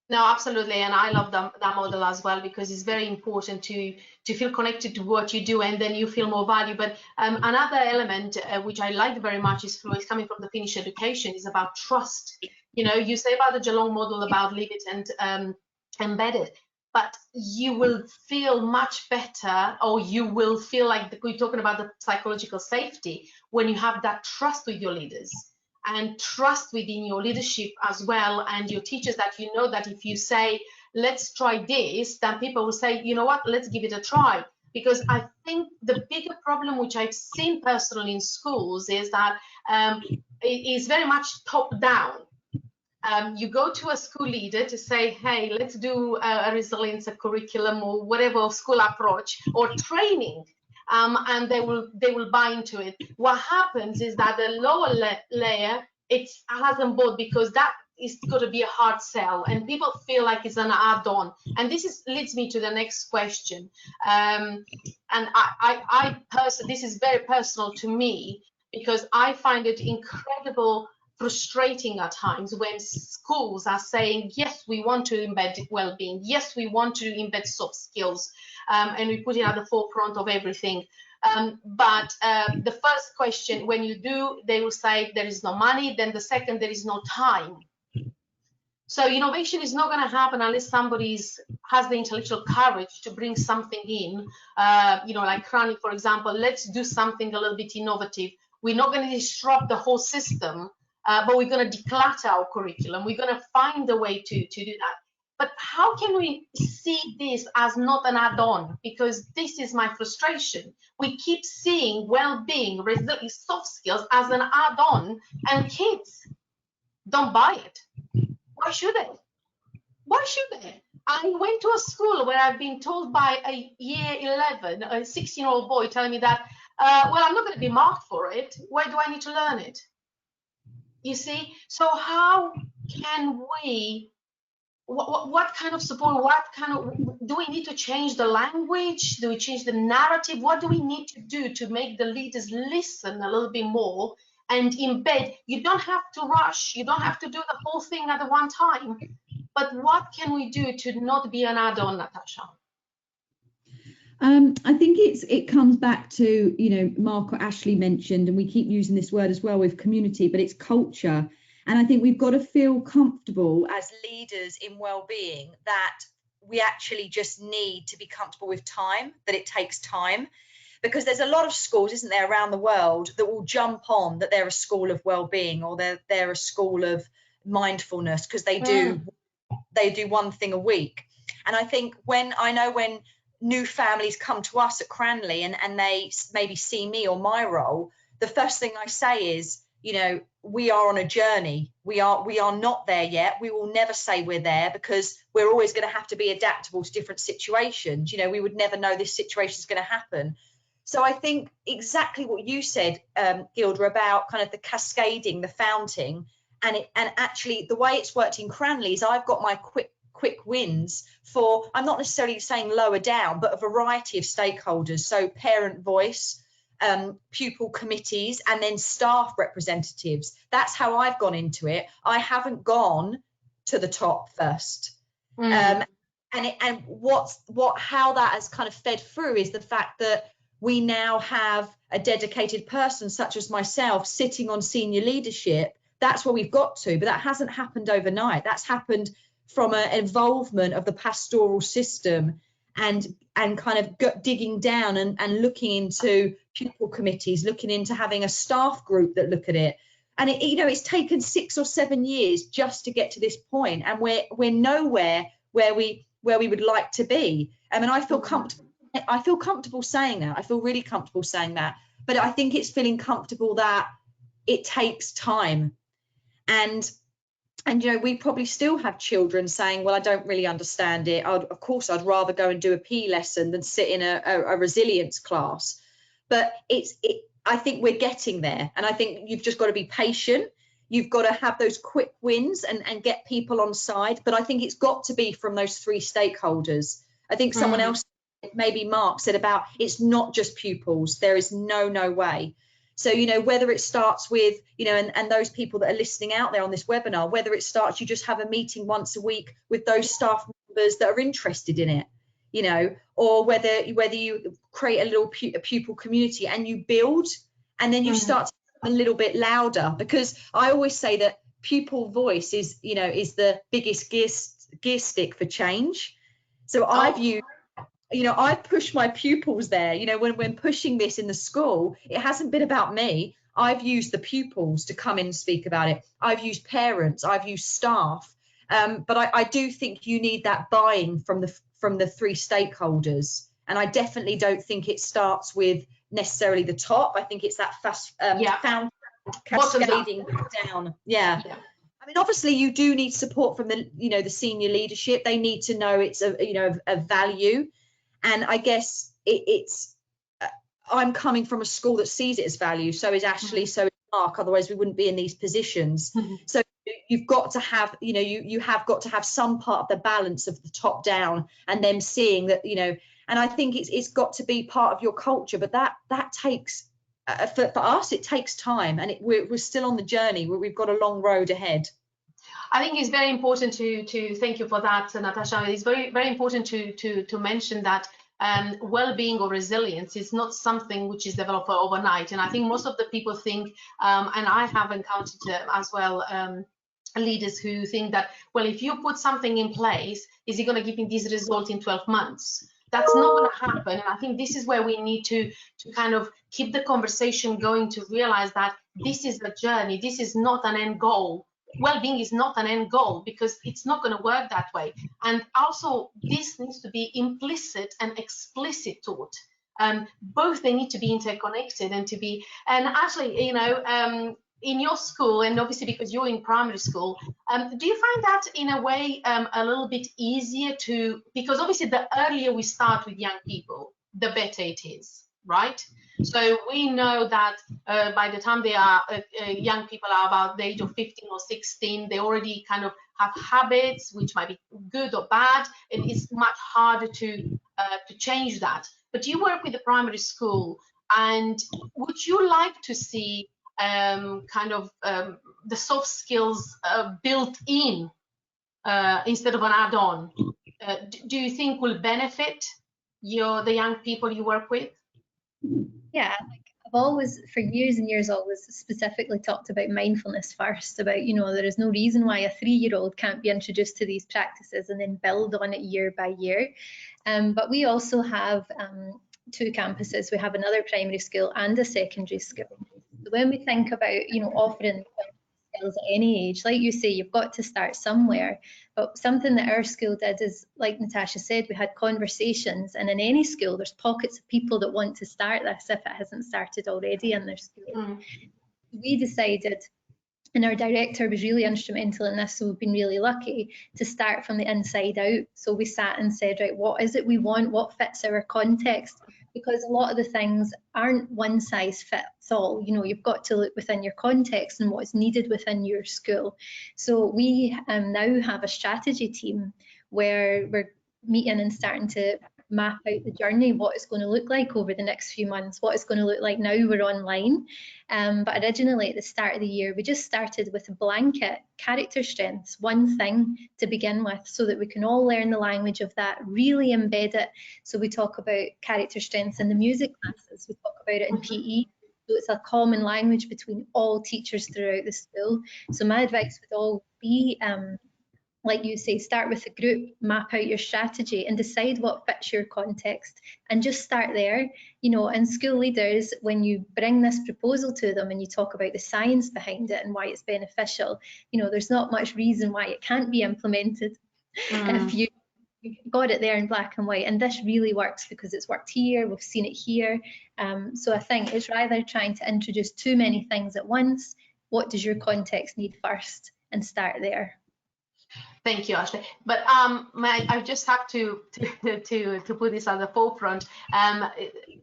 No, absolutely, and I love that model as well, because it's very important to feel connected to what you do, and then you feel more value. But another element which I like very much is coming from the Finnish education, is about trust. You know, you say about the Geelong model about live it and embed it, but you will feel much better, or you will feel like we're talking about the psychological safety, when you have that trust with your leaders, and trust within your leadership as well, and your teachers, that you know that if you say, let's try this, then people will say, you know what, let's give it a try. Because I think the bigger problem which I've seen personally in schools is that it is very much top down. You go to a school leader to say, hey, let's do a resilience, a curriculum, or whatever school approach or training, and they will buy into it. What happens is that the lower layer, it hasn't bought, because that is got to be a hard sell, and people feel like it's an add-on. And this leads me to the next question. And I personally, this is very personal to me, because I find it incredible frustrating at times when schools are saying, yes, we want to embed well-being, yes, we want to embed soft skills, and we put it at the forefront of everything. But the first question, when you do, they will say there is no money. Then the second, there is no time. So innovation is not going to happen unless somebody has the intellectual courage to bring something in, like Cranleigh, for example. Let's do something a little bit innovative. We're not going to disrupt the whole system, but we're going to declutter our curriculum. We're going to find a way to do that. But how can we see this as not an add-on? Because this is my frustration. We keep seeing well-being, soft skills as an add-on, and kids don't buy it. Why should they? Why should they? I went to a school where I've been told by a year 11, a 16-year-old boy telling me that, well, I'm not going to be marked for it. Why do I need to learn it? You see? So how can we, what kind of support, do we need to change the language? Do we change the narrative? What do we need to do to make the leaders listen a little bit more and embed? You don't have to rush. You don't have to do the whole thing at the one time. But what can we do to not be an add-on, Natassja? I think it comes back to, Mark or Ashley mentioned, and we keep using this word as well with community, but it's culture. And I think we've got to feel comfortable as leaders in well-being that we actually just need to be comfortable with time, that it takes time. Because there's a lot of schools, isn't there, around the world that will jump on that they're a school of well-being or they're a school of mindfulness because they do one thing a week. And I think when new families come to us at Cranleigh and they maybe see me or my role, the first thing I say is, we are on a journey. We are not there yet. We will never say we're there because we're always going to have to be adaptable to different situations. We would never know this situation is going to happen. So I think exactly what you said, Gilda, about kind of the cascading, the fountain, and actually the way it's worked in Cranleigh is I've got my quick wins for, I'm not necessarily saying lower down, but a variety of stakeholders. So parent voice, pupil committees, and then staff representatives. That's how I've gone into it. I haven't gone to the top first. And how that has kind of fed through is the fact that we now have a dedicated person such as myself sitting on senior leadership. That's where we've got to, but that hasn't happened overnight. That's happened from an involvement of the pastoral system and kind of digging down and looking into pupil committees, looking into having a staff group that look at it. And it's taken 6 or 7 years just to get to this point, and we're nowhere where we would like to be. I mean, I feel comfortable saying that. I feel really comfortable saying that. But I think it's feeling comfortable that it takes time. And we probably still have children saying, well, I don't really understand it. Of course, I'd rather go and do a PE lesson than sit in a resilience class. But I think we're getting there. And I think you've just got to be patient. You've got to have those quick wins and get people on side. But I think it's got to be from those 3 stakeholders. I think someone else, maybe Mark, said about it's not just pupils. There is no way. So, whether it starts with, and those people that are listening out there on this webinar, whether it starts, you just have a meeting once a week with those staff members that are interested in it, or whether you create a little pupil community and you build, and then you start to become a little bit louder, because I always say that pupil voice is the biggest gear stick for change. So I've pushed my pupils there, when pushing this in the school, it hasn't been about me. I've used the pupils to come in and speak about it. I've used parents, I've used staff. But I do think you need that buy-in from the 3 stakeholders. And I definitely don't think it starts with necessarily the top. I think it's that found cascading down. Yeah. I mean, obviously you do need support from the senior leadership. They need to know it's a value. And I guess I'm coming from a school that sees it as value. So is Ashley, so is Mark. Otherwise, we wouldn't be in these positions. So you've got to have, you have got to have some part of the balance of the top down and them seeing that, and I think it's got to be part of your culture. But that takes for us, it takes time, and we're still on the journey where we've got a long road ahead. I think it's very important to thank you for that, Natassja. It's very, very important to mention that well-being or resilience is not something which is developed overnight. And I think most of the people think, and I have encountered as well, leaders who think that, well, if you put something in place, is it going to give me this result in 12 months? That's not going to happen. And I think this is where we need to kind of keep the conversation going, to realize that this is a journey. This is not an end goal. Well-being is not an end goal, because it's not going to work that way. And also, this needs to be implicit and explicit taught. Both, they need to be interconnected and to be, and actually, you know, in your school, and obviously because you're in primary school, do you find that in a way a little bit easier to, because obviously the earlier we start with young people, the better it is, right? So we know that by the time they are young people are about the age of 15 or 16, they already kind of have habits which might be good or bad, and it's much harder to change that. But you work with the primary school, and would you like to see kind of the soft skills built in instead of an add-on? Do you think will benefit the young people you work with? Yeah, like I've always, for years and years, always specifically talked about mindfulness first, about, you know, there is no reason why a 3-year-old can't be introduced to these practices and then build on it year by year. But we also have 2 campuses. We have another primary school and a secondary school. So when we think about, you know, offering skills at any age, like you say, you've got to start somewhere. But something that our school did is, like Natassja said, we had conversations, and in any school there's pockets of people that want to start this if it hasn't started already in their school. We decided, and our director was really instrumental in this, so we've been really lucky, to start from the inside out. So we sat and said, right, what is it we want? What fits our context? Because a lot of the things aren't one size fits all. You know, you've got to look within your context and what's needed within your school. So we now have a strategy team where we're meeting and starting to map out the journey, what it's going to look like over the next few months, what it's going to look like now we're online. But originally at the start of the year, we just started with a blanket character strengths, one thing to begin with, so that we can all learn the language of that, really embed it. So we talk about character strengths in the music classes, we talk about it in PE. So it's a common language between all teachers throughout the school. So my advice would all be, like you say, start with a group, map out your strategy and decide what fits your context, and just start there. You know, and school leaders, when you bring this proposal to them and you talk about the science behind it and why it's beneficial, you know, there's not much reason why it can't be implemented if you got it there in black and white. And this really works because it's worked here, we've seen it here. So I think it's rather trying to introduce too many things at once. What does your context need first, and start there. Thank you, Ashley. But I just have to put this at the forefront.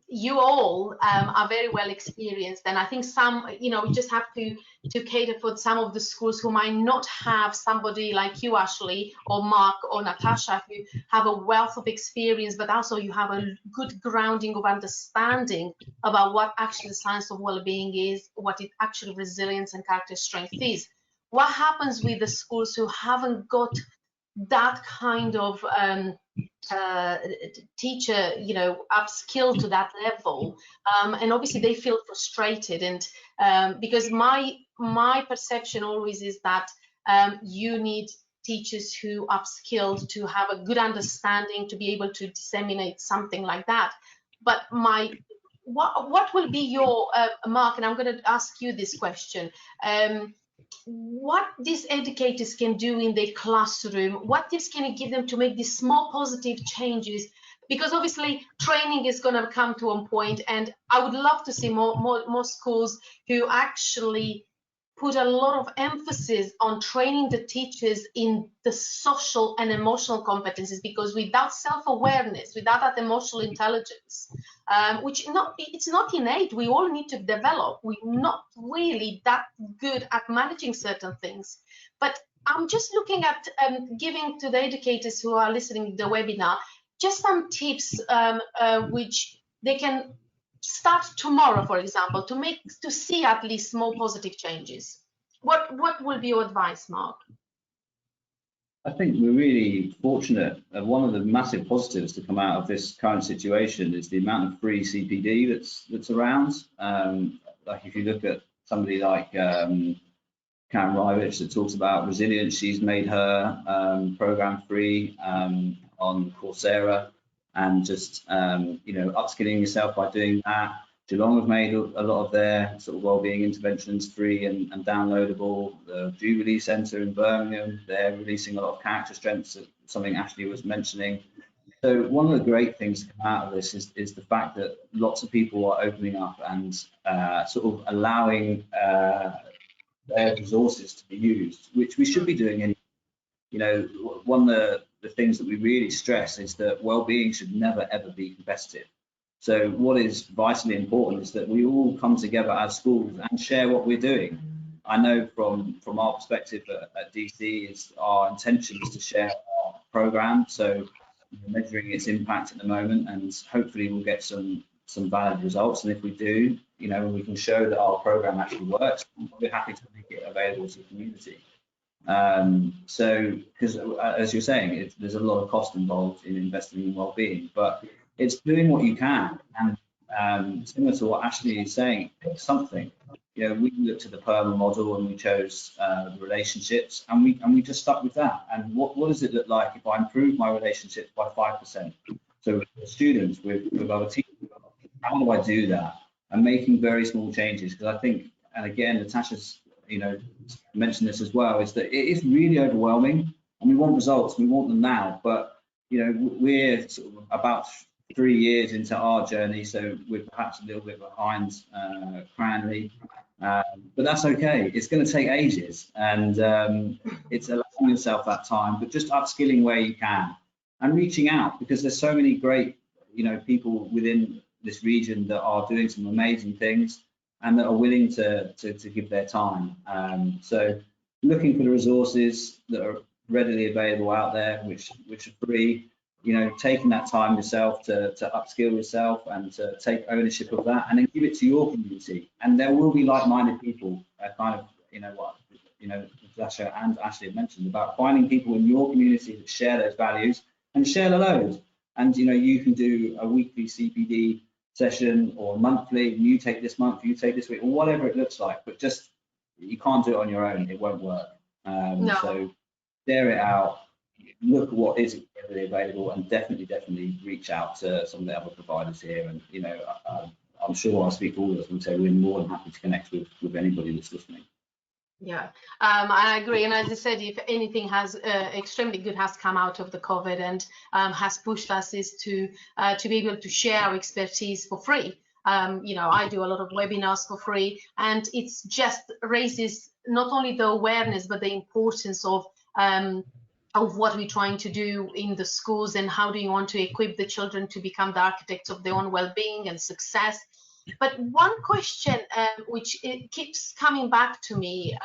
You all are very well experienced, and I think some, you know, we just have to cater for some of the schools who might not have somebody like you, Ashley, or Mark, or Natassja, who have a wealth of experience, but also you have a good grounding of understanding about what actually the science of well-being is, what it actually resilience and character strength is. What happens with the schools who haven't got that kind of teacher, you know, upskilled to that level, and obviously they feel frustrated, and because my perception always is that you need teachers who upskilled to have a good understanding to be able to disseminate something like that. But what will be your Mark, and I'm going to ask you this question. What these educators can do in their classroom, what tips can you give them to make these small positive changes? Because obviously training is going to come to a point, and I would love to see more schools who actually put a lot of emphasis on training the teachers in the social and emotional competencies, because without self-awareness, without that emotional intelligence, which it's not innate, we all need to develop. We're not really that good at managing certain things. But I'm just looking at giving to the educators who are listening to the webinar just some tips which they can start tomorrow, for example, to see at least small positive changes? What will be your advice, Mark? I think we're really fortunate. One of the massive positives to come out of this current situation is the amount of free CPD that's around. Like if you look at somebody like Karen Rivich that talks about resilience, she's made her program free on Coursera, and just upskilling yourself by doing that. Geelong have made a lot of their sort of wellbeing interventions free and downloadable. The Jubilee Centre in Birmingham, they're releasing a lot of character strengths, something Ashley was mentioning. So one of the great things to come out of this is the fact that lots of people are opening up and sort of allowing their resources to be used, which we should be doing anyway. One of the things that we really stress is that wellbeing should never ever be competitive. So what is vitally important is that we all come together as schools and share what we're doing. I know from our perspective at DC, is our intention is to share our program, so we're measuring its impact at the moment, and hopefully we'll get some valid results. And if we do, we can show that our program actually works, we're happy to make it available to the community. So, because as you're saying, there's a lot of cost involved in investing in wellbeing, but it's doing what you can. And similar to what Ashley is saying, pick something. We looked at the PERMA model and we chose the relationships, and we just stuck with that. And what does it look like if I improve my relationships by 5%? So with students, with other teachers, how do I do that? And making very small changes, because I think, and again, Natassja's mentioned this as well, is that it is really overwhelming, and we want results, we want them now. But we're sort of about 3 years into our journey, so we're perhaps a little bit behind Cranleigh, but that's okay. It's going to take ages, and it's allowing yourself that time, but just upskilling where you can and reaching out, because there's so many great people within this region that are doing some amazing things and that are willing to give their time. So looking for the resources that are readily available out there, which are free. Taking that time yourself to upskill yourself and to take ownership of that, and then give it to your community. And there will be like-minded people, Natassja and Ashley have mentioned about finding people in your community that share those values and share the load. And you can do a weekly CPD session or monthly, and you take this month, you take this week, or whatever it looks like. But just, you can't do it on your own; it won't work. No. So share it out. Look at what is readily available, and definitely reach out to some of the other providers here. And I'm sure I'll speak for all of us and say we're more than happy to connect with anybody that's listening. Yeah, I agree. And as I said, if anything has extremely good has come out of the COVID and has pushed us is to be able to share our expertise for free. I do a lot of webinars for free, and it's just raises not only the awareness but the importance of what we're trying to do in the schools, and how do you want to equip the children to become the architects of their own well-being and success. But one question which it keeps coming back to me,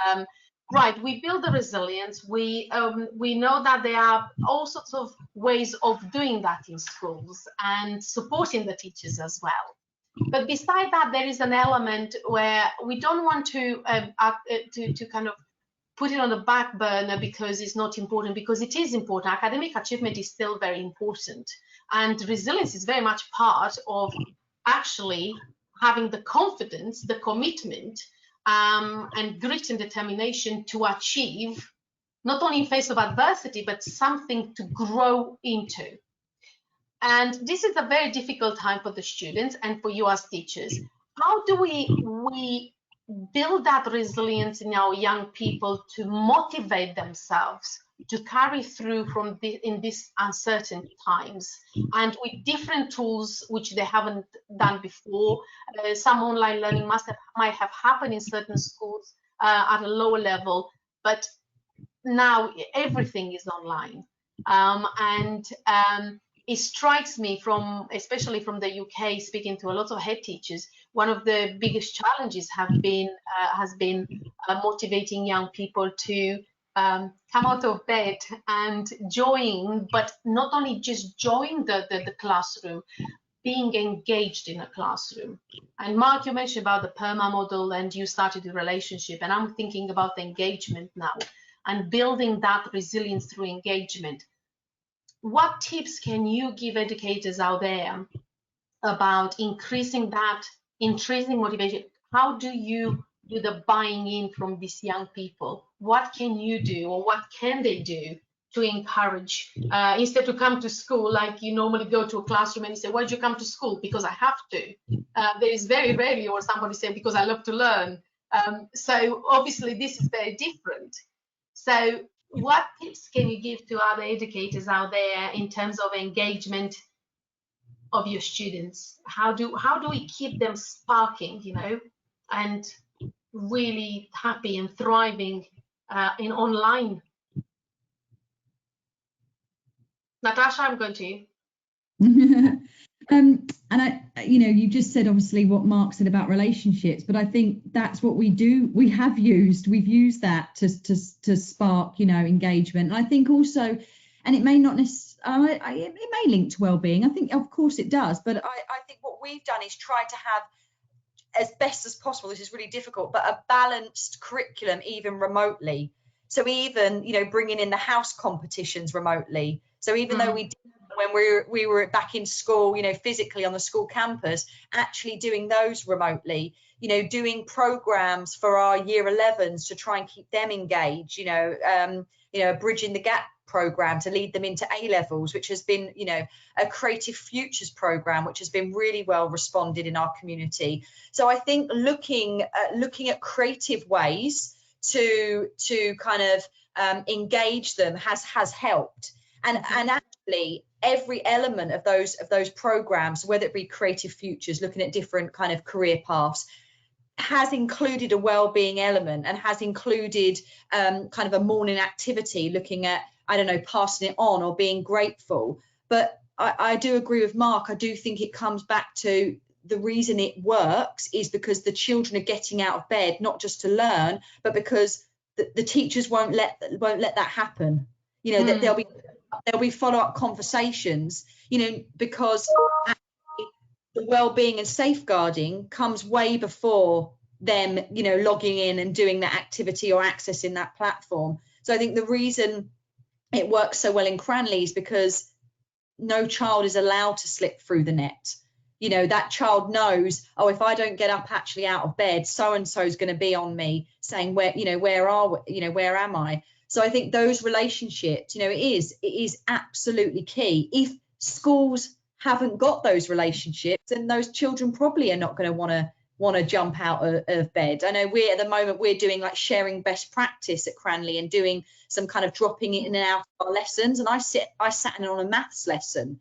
right, we build the resilience, we know that there are all sorts of ways of doing that in schools and supporting the teachers as well. But beside that, there is an element where we don't want to kind of put it on the back burner because it's not important, because it is important. Academic achievement is still very important, and resilience is very much part of actually having the confidence, the commitment, and grit and determination to achieve, not only in face of adversity, but something to grow into. And this is a very difficult time for the students and for you as teachers. How do we build that resilience in our young people to motivate themselves to carry through in these uncertain times, and with different tools which they haven't done before? Some online learning might have happened in certain schools at a lower level, but now everything is online. It strikes me, especially from the UK, speaking to a lot of head teachers, one of the biggest challenges has been motivating young people to come out of bed and join, but not only just join the classroom, being engaged in a classroom. And Mark, you mentioned about the PERMA model and you started the relationship, and I'm thinking about the engagement now and building that resilience through engagement. What tips can you give educators out there about increasing that intrinsic motivation? How do you do the buying in from these young people? What can you do, or what can they do to encourage, instead to come to school like you normally go to a classroom and you say, why did you come to school? Because I have to. There is very rarely, or somebody say, because I love to learn. So obviously this is very different. So what tips can you give to other educators out there in terms of engagement of your students? How do we keep them sparking, you know, and really happy and thriving in online? Natassja, I'm going to you. And you just said obviously what Mark said about relationships, but I think that's what we do. We've used that to spark, engagement. And I think also, and it may not necessarily, it may link to wellbeing. I think of course it does, but I think what we've done is try to have, as best as possible, this is really difficult, but a balanced curriculum, even remotely. So even, bringing in the house competitions remotely. So even though we did, when we were back in school, physically on the school campus, actually doing those remotely, doing programs for our year 11s to try and keep them engaged, bridging the gap program to lead them into A levels, which has been, a creative futures program, which has been really well responded in our community. So I think looking at creative ways to kind of engage them has helped. And actually every element of those programs, whether it be creative futures, looking at different kind of career paths, has included a wellbeing element and has included kind of a morning activity, looking at, passing it on or being grateful. But I do agree with Mark. I do think it comes back to the reason it works is because the children are getting out of bed, not just to learn, but because the teachers won't let that happen. That there'll be follow-up conversations, because the well-being and safeguarding comes way before them, logging in and doing that activity or accessing that platform. So I think the reason it works so well in Cranleigh is because no child is allowed to slip through the net. That child knows, oh, if I don't get up actually out of bed, so-and-so is going to be on me saying, where am I? So I think those relationships, it is absolutely key. If schools haven't got those relationships, then those children probably are not going to want to jump out of bed. I know at the moment we're doing like sharing best practice at Cranleigh and doing some kind of dropping in and out of our lessons. And I sat in on a maths lesson,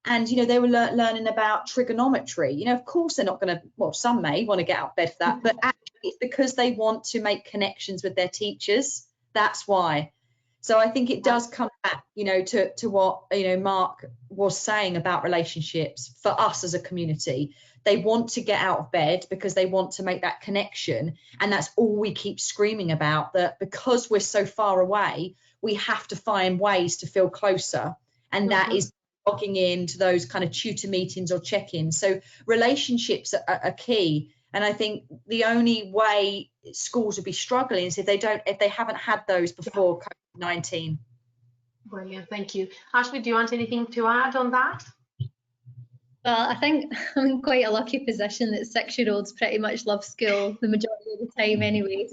and they were learning about trigonometry. Of course they're not going to, well, some may want to get out of bed for that, but actually it's because they want to make connections with their teachers. That's why. So I think it does come back, to what, Mark was saying about relationships for us as a community. They want to get out of bed because they want to make that connection. And that's all we keep screaming about, that because we're so far away, we have to find ways to feel closer. And that is logging into those kind of tutor meetings or check-ins. So relationships are key. And I think the only way schools would be struggling is if they haven't had those before COVID-19. Brilliant, thank you. Ashley, do you want anything to add on that? Well, I think I'm in quite a lucky position that 6-year-olds pretty much love school the majority of the time anyway.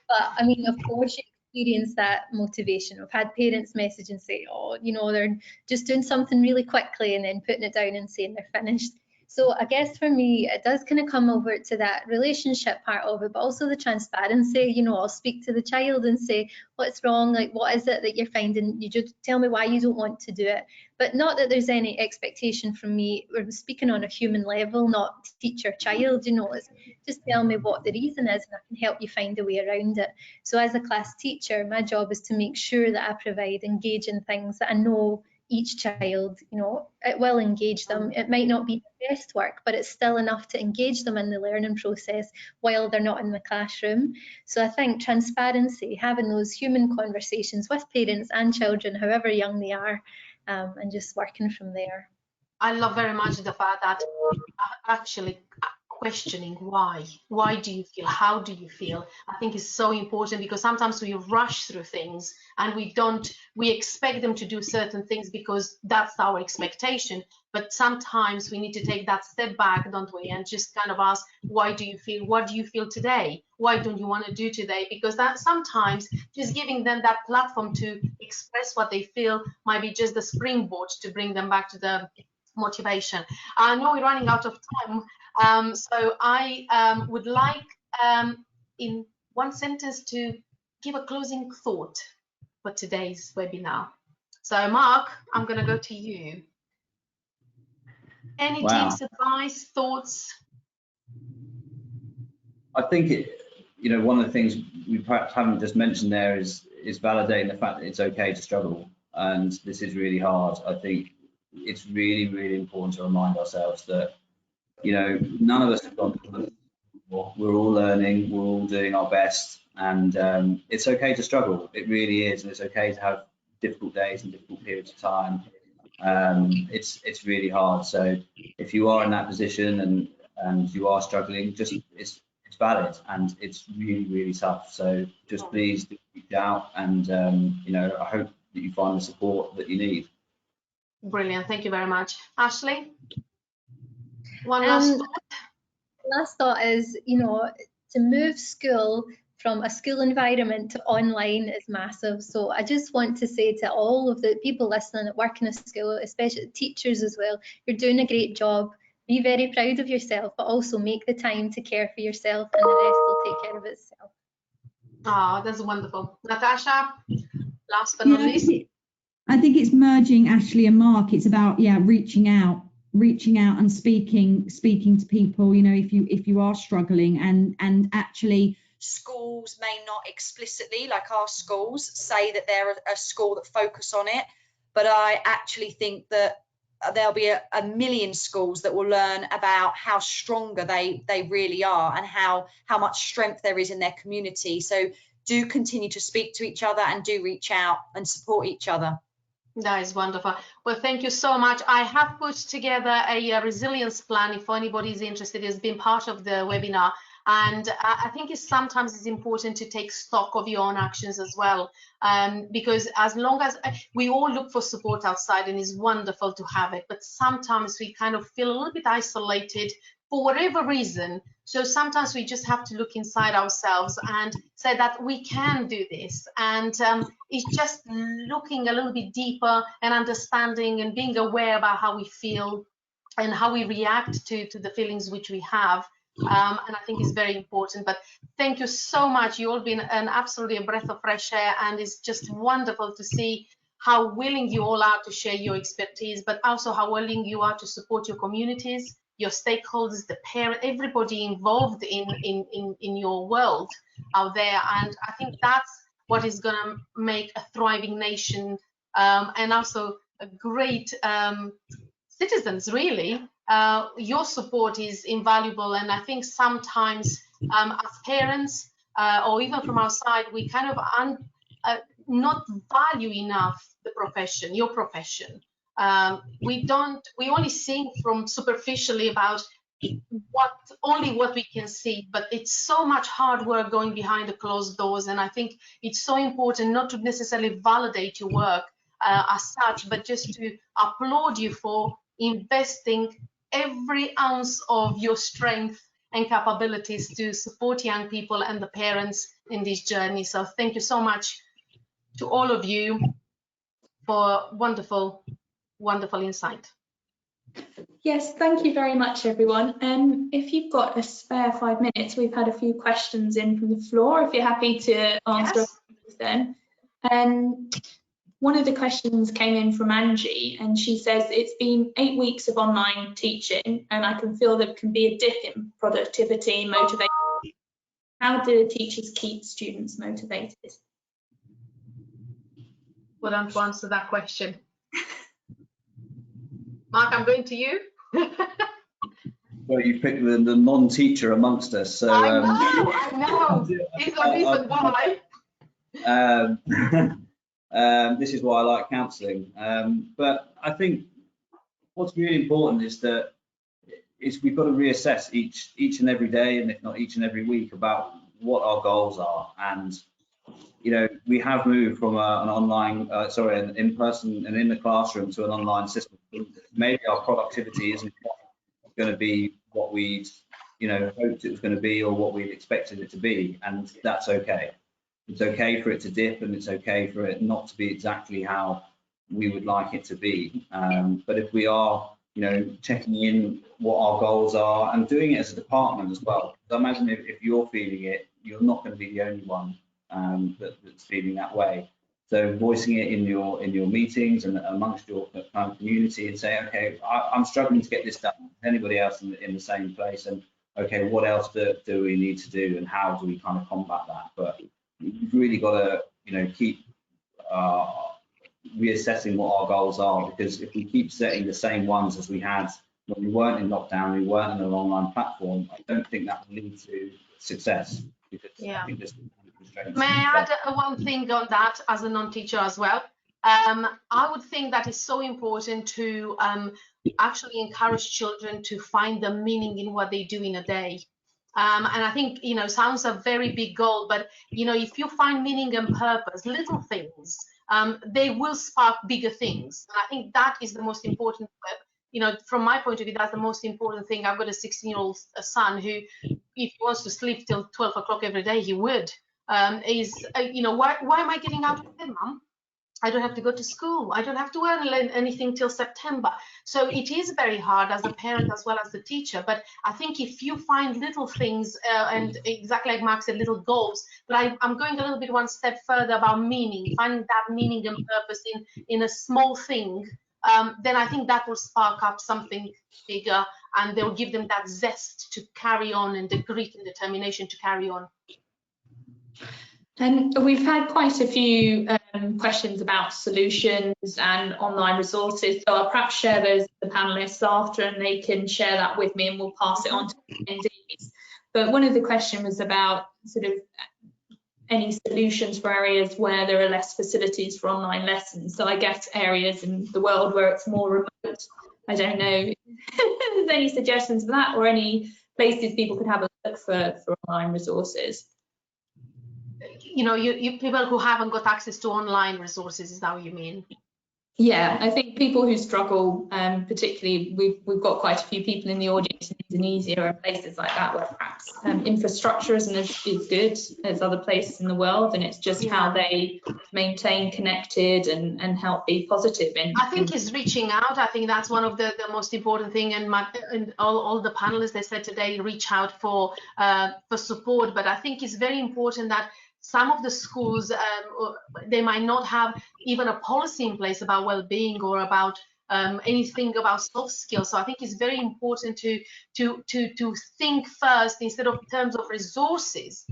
But I mean, of course, you experience that motivation. I've had parents message and say, oh, they're just doing something really quickly and then putting it down and saying they're finished. So I guess for me, it does kind of come over to that relationship part of it, but also the transparency. I'll speak to the child and say, what's wrong? Like, what is it that you're finding? You just tell me why you don't want to do it. But not that there's any expectation from me. We're speaking on a human level, not teacher-child, It's just tell me what the reason is and I can help you find a way around it. So as a class teacher, my job is to make sure that I provide engaging things that I know each child, it will engage them. It might not be the best work, but it's still enough to engage them in the learning process while they're not in the classroom. So I think transparency, having those human conversations with parents and children, however young they are, and just working from there. I love very much the fact that actually questioning why do you feel, how do you feel, I think is so important, because sometimes we rush through things and we expect them to do certain things because that's our expectation, but sometimes we need to take that step back, don't we, and just kind of ask, why do you feel, what do you feel today, why don't you want to do today, because that sometimes just giving them that platform to express what they feel might be just the springboard to bring them back to the motivation. I know we're running out of time, so I would like in one sentence to give a closing thought for today's webinar. So Mark, I'm going to go to you. Any tips, advice, thoughts? I think one of the things we perhaps haven't just mentioned there is validating the fact that it's okay to struggle, and this is really hard. I think it's really, really important to remind ourselves that, none of us have gone through this before. We're all learning, we're all doing our best, and it's okay to struggle. It really is, and it's okay to have difficult days and difficult periods of time. It's really hard. So if you are in that position and you are struggling, just it's valid, and it's really, really tough. So just please do reach out, and I hope that you find the support that you need. Brilliant, thank you very much. Ashley, one last thought? Last thought is, to move school from a school environment to online is massive. So I just want to say to all of the people listening that work in a school, especially teachers as well, you're doing a great job. Be very proud of yourself, but also make the time to care for yourself, and the rest will take care of itself. Oh, that's wonderful. Natassja, last but not least. I think it's merging Ashley and Mark. It's about reaching out and speaking to people. If you are struggling, and actually schools may not explicitly, like our schools, say that they're a school that focus on it, but I actually think that there'll be a million schools that will learn about how stronger they really are, and how much strength there is in their community. So do continue to speak to each other, and do reach out and support each other. That is wonderful. Well, thank you so much. I have put together a resilience plan if anybody is interested, has been part of the webinar. And I think sometimes it's important to take stock of your own actions as well, because as long as we all look for support outside, and it's wonderful to have it, but sometimes we kind of feel a little bit isolated for whatever reason. So sometimes we just have to look inside ourselves and say that we can do this. And it's just looking a little bit deeper and understanding and being aware about how we feel and how we react to the feelings which we have. And I think it's very important. But thank you so much. You've all been absolutely a breath of fresh air, and it's just wonderful to see how willing you all are to share your expertise, but also how willing you are to support your communities, your stakeholders, the parent, everybody involved in your world out there. And I think that's what is going to make a thriving nation, and also a great citizens, really. Your support is invaluable, and I think sometimes as parents or even from our side, we kind of not value enough the profession, your profession. We only think from superficially about what we can see, but it's so much hard work going behind the closed doors. And I think it's so important not to necessarily validate your work as such, but just to applaud you for investing every ounce of your strength and capabilities to support young people and the parents in this journey. So thank you so much to all of you for wonderful insight. Yes, thank you very much, everyone. If you've got a spare 5 minutes, we've had a few questions in from the floor, if you're happy to answer them. One of the questions came in from Angie, and she says, it's been 8 weeks of online teaching, and I can feel there can be a dip in productivity and motivation. How do teachers keep students motivated? Well, I'm to answer that question. Mark, I'm going to you. Well, you picked the non-teacher amongst us, so I know. It's a reason why. This is why I like counselling. But I think what's really important is that we've got to reassess each and every day, and if not each and every week, about what our goals are. And we have moved from an online, an in-person and in the classroom to an online system. Maybe our productivity isn't going to be what we'd hoped it was going to be, or what we'd expected it to be, and that's okay. It's okay for it to dip, and it's okay for it not to be exactly how we would like it to be. But if we are checking in what our goals are and doing it as a department as well. So imagine if you're feeling it, you're not going to be the only one that's feeling that way. So voicing it in your meetings and amongst your community, and say, okay, I'm struggling to get this done. Anybody else in the same place? And okay, what else do we need to do, and how do we kind of combat that? But you've really got to keep reassessing what our goals are, because if we keep setting the same ones as we had when we weren't in lockdown, we weren't on an online platform, I don't think that will lead to success. Because I think may I add one thing on that as a non-teacher as well? I would think that it's so important to actually encourage children to find the meaning in what they do in a day. And I think, sounds a very big goal, but, if you find meaning and purpose, little things, they will spark bigger things. And I think that is the most important. From my point of view, that's the most important thing. I've got a 16-year-old son who, if he wants to sleep till 12 o'clock every day, he would. Why am I getting out of bed, Mum? I don't have to go to school. I don't have to earn anything till September. So it is very hard as a parent as well as the teacher. But I think if you find little things, and exactly like Mark said, little goals, but I'm going a little bit one step further about meaning, finding that meaning and purpose in a small thing, then I think that will spark up something bigger, and they'll give them that zest to carry on and the grit and determination to carry on. And we've had quite a few questions about solutions and online resources, so I'll perhaps share those with the panelists after, and they can share that with me, and we'll pass it on to the attendees. But one of the questions was about sort of any solutions for areas where there are less facilities for online lessons. So I guess areas in the world where it's more remote. I don't know if there's any suggestions for that, or any places people could have a look for online resources. You people who haven't got access to online resources, is that what you mean? Yeah, I think people who struggle, particularly, we've got quite a few people in the audience in Indonesia and places like that, where perhaps infrastructure isn't as good as other places in the world, and it's just how they maintain connected and help be positive. And I think it's reaching out. I think that's one of the most important thing. And all the panelists, they said today, reach out for support. But I think it's very important that some of the schools, they might not have even a policy in place about well-being or about anything about soft skills. So I think it's very important to think first, instead of terms of resources.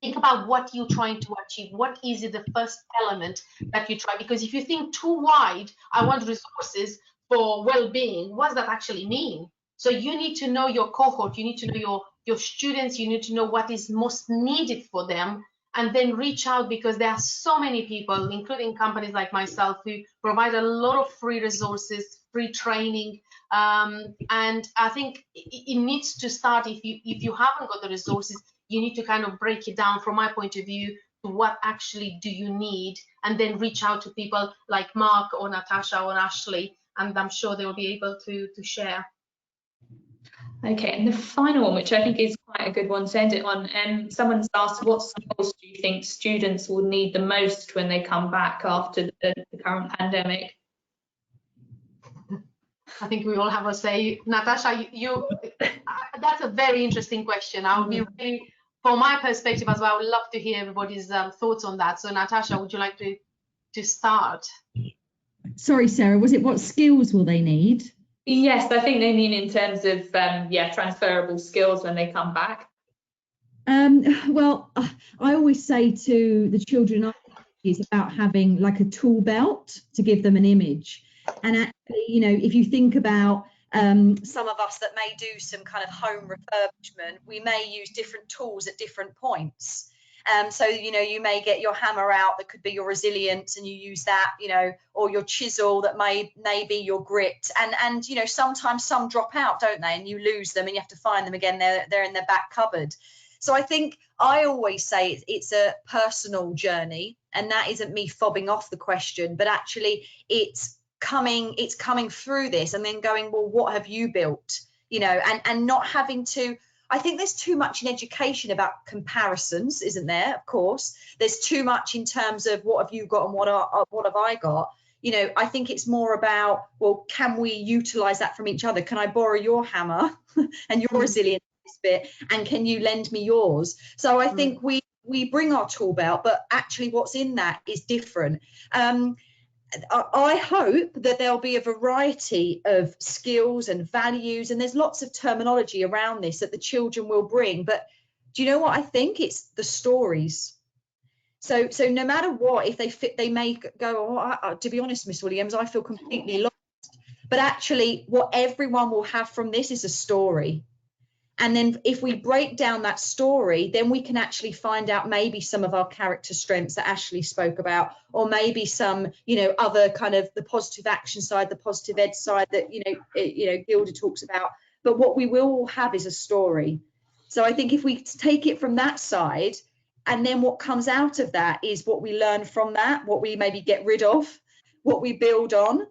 Think about what you're trying to achieve. What is it, the first element that you try? Because if you think too wide, I want resources for well-being, what does that actually mean? So you need to know your cohort, you need to know your students, you need to know what is most needed for them, and then reach out, because there are so many people, including companies like myself, who provide a lot of free resources, free training. And I think it needs to start, if you haven't got the resources, you need to kind of break it down, from my point of view, to what actually do you need, and then reach out to people like Mark or Natassja or Ashley, and I'm sure they will be able to share. Okay, and the final one, which I think is quite a good one to end it on, someone's asked, what skills do you think students will need the most when they come back after the current pandemic? I think we all have a say. Natassja, that's a very interesting question. I would be really, from my perspective as well, I would love to hear everybody's thoughts on that. So Natassja, would you like to start? Sorry, Sarah, was it what skills will they need? Yes, I think they mean in terms of transferable skills when they come back. Well, I always say to the children, it's about having like a tool belt to give them an image. And actually, if you think about some of us that may do some kind of home refurbishment, we may use different tools at different points. So, you know, you may get your hammer out, that could be your resilience, and you use that, you know, or your chisel that may be your grit. And you know, sometimes some drop out, don't they? And you lose them and you have to find them again. They're in their back cupboard. So I think I always say it's a personal journey, and that isn't me fobbing off the question, but actually it's coming through this and then going, well, what have you built? You know, and not having to, I think there's too much in education about comparisons, isn't there? Of course, there's too much in terms of what have you got and what have I got? You know, I think it's more about, well, can we utilize that from each other? Can I borrow your hammer and your resilience bit, and can you lend me yours? So I think we bring our tool belt, but actually what's in that is different. I hope that there'll be a variety of skills and values, and there's lots of terminology around this that the children will bring. But do you know what I think? It's the stories. So no matter what, if they fit, they may go, oh, to be honest, Miss Williams, I feel completely lost. But actually what everyone will have from this is a story. And then if we break down that story, then we can actually find out maybe some of our character strengths that Ashley spoke about, or maybe some, you know, other kind of the positive action side, the positive ed side that, you know, Gilda talks about. But what we will have is a story. So I think if we take it from that side, and then what comes out of that is what we learn from that, what we maybe get rid of, what we build on.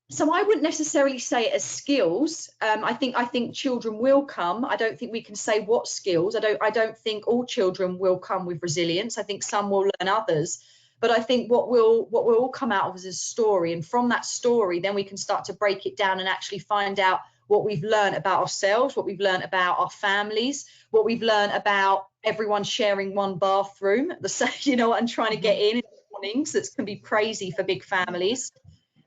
So I wouldn't necessarily say it as skills. I think children will come. I don't think we can say what skills. I don't think all children will come with resilience. I think some will learn others. But I think what will all come out of is a story. And from that story, then we can start to break it down and actually find out what we've learned about ourselves, what we've learned about our families, what we've learned about everyone sharing one bathroom, you know, and trying to get in the mornings. That can be crazy for big families.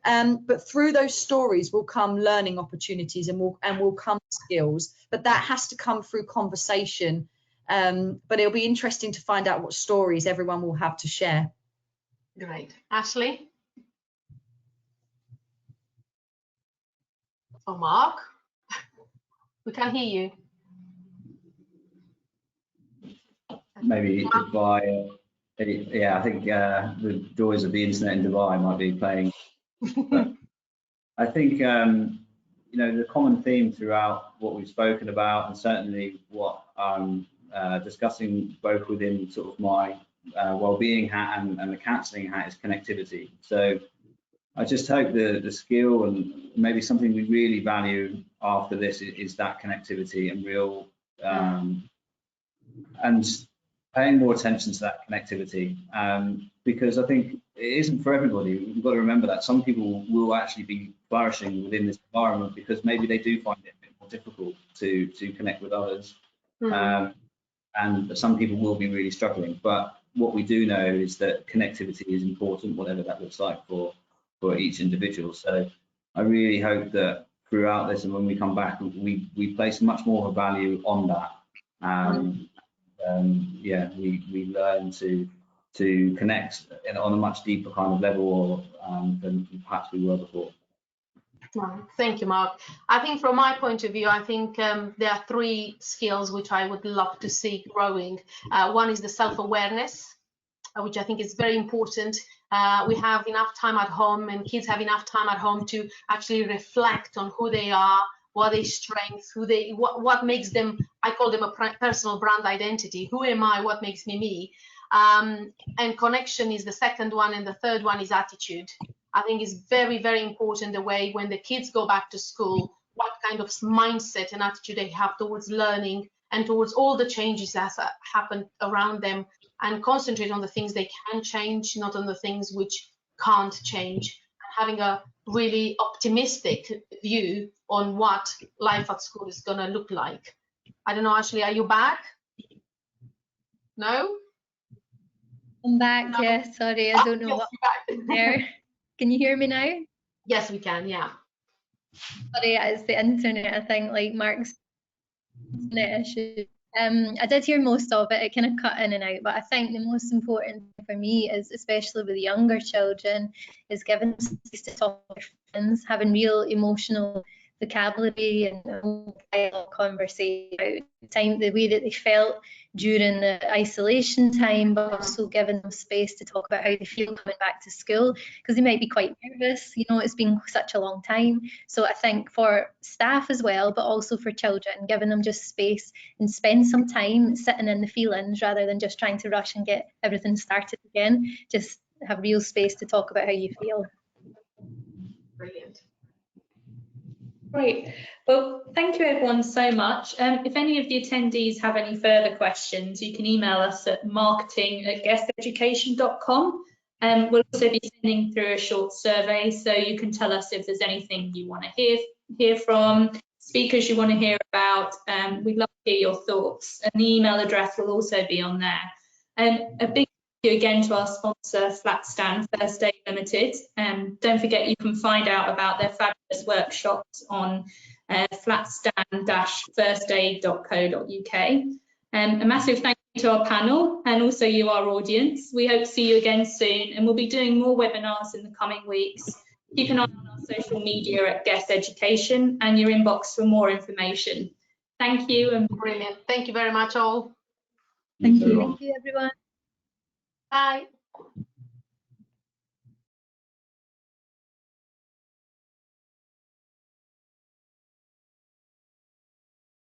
But through those stories will come learning opportunities, and will come skills, but that has to come through conversation. But it'll be interesting to find out what stories everyone will have to share. Great. Ashley? Or Mark? We can hear you. Maybe Dubai, yeah, I think the joys of the internet in Dubai might be playing. But I think, you know, the common theme throughout what we've spoken about, and certainly what I'm discussing both within sort of my wellbeing hat and the counselling hat, is connectivity. So I just hope the skill, and maybe something we really value after this, is that connectivity and real, and paying more attention to that connectivity, because I think it isn't for everybody. We've got to remember that some people will actually be flourishing within this environment because maybe they do find it a bit more difficult to connect with others, and some people will be really struggling. But what we do know is that connectivity is important, whatever that looks like for each individual. So I really hope that throughout this, and when we come back, we place much more of a value on that. Yeah, we learn to connect on a much deeper kind of level than perhaps we were before. Thank you, Mark. I think from my point of view, I think there are three skills which I would love to see growing. One is the self-awareness, which I think is very important. We have enough time at home, and kids have enough time at home to actually reflect on who they are, what their strengths, what makes them, I call them a personal brand identity. Who am I? What makes me me? And connection is the second one, and the third one is attitude. I think it's very, very important the way when the kids go back to school, what kind of mindset and attitude they have towards learning and towards all the changes that happen around them, and concentrate on the things they can change, not on the things which can't change, and having a really optimistic view on what life at school is going to look like. I don't know, Ashley, are you back? No? I'm back, no. Yeah, sorry, I don't know what there. Can you hear me now? Yes, we can, yeah. Sorry, it's the internet, I think, like Mark's internet issue. I did hear most of it, it kind of cut in and out, but I think the most important thing for me is, especially with younger children, is giving space to talk to their friends, having real emotional vocabulary and dialogue conversation, the way that they felt during the isolation time, but also giving them space to talk about how they feel coming back to school, because they might be quite nervous. You know, it's been such a long time. So I think for staff as well, but also for children, giving them just space and spend some time sitting in the feelings rather than just trying to rush and get everything started again. Just have real space to talk about how you feel. Brilliant. Great. Well, thank you everyone so much. If any of the attendees have any further questions, you can email us at marketing@guesseducation.com. We'll also be sending through a short survey, so you can tell us if there's anything you want to hear from, speakers you want to hear about. We'd love to hear your thoughts, and the email address will also be on there. A big thank you again to our sponsor, Flatstand First Aid Limited. Don't forget you can find out about their fabulous workshops on flatstand-firstaid.co.uk. A massive thank you to our panel and also you, our audience. We hope to see you again soon, and we'll be doing more webinars in the coming weeks. Keep an eye on our social media at GESS Education and your inbox for more information. Thank you. And Brilliant. Thank you very much all. Thank you. Thank you, everyone. Bye.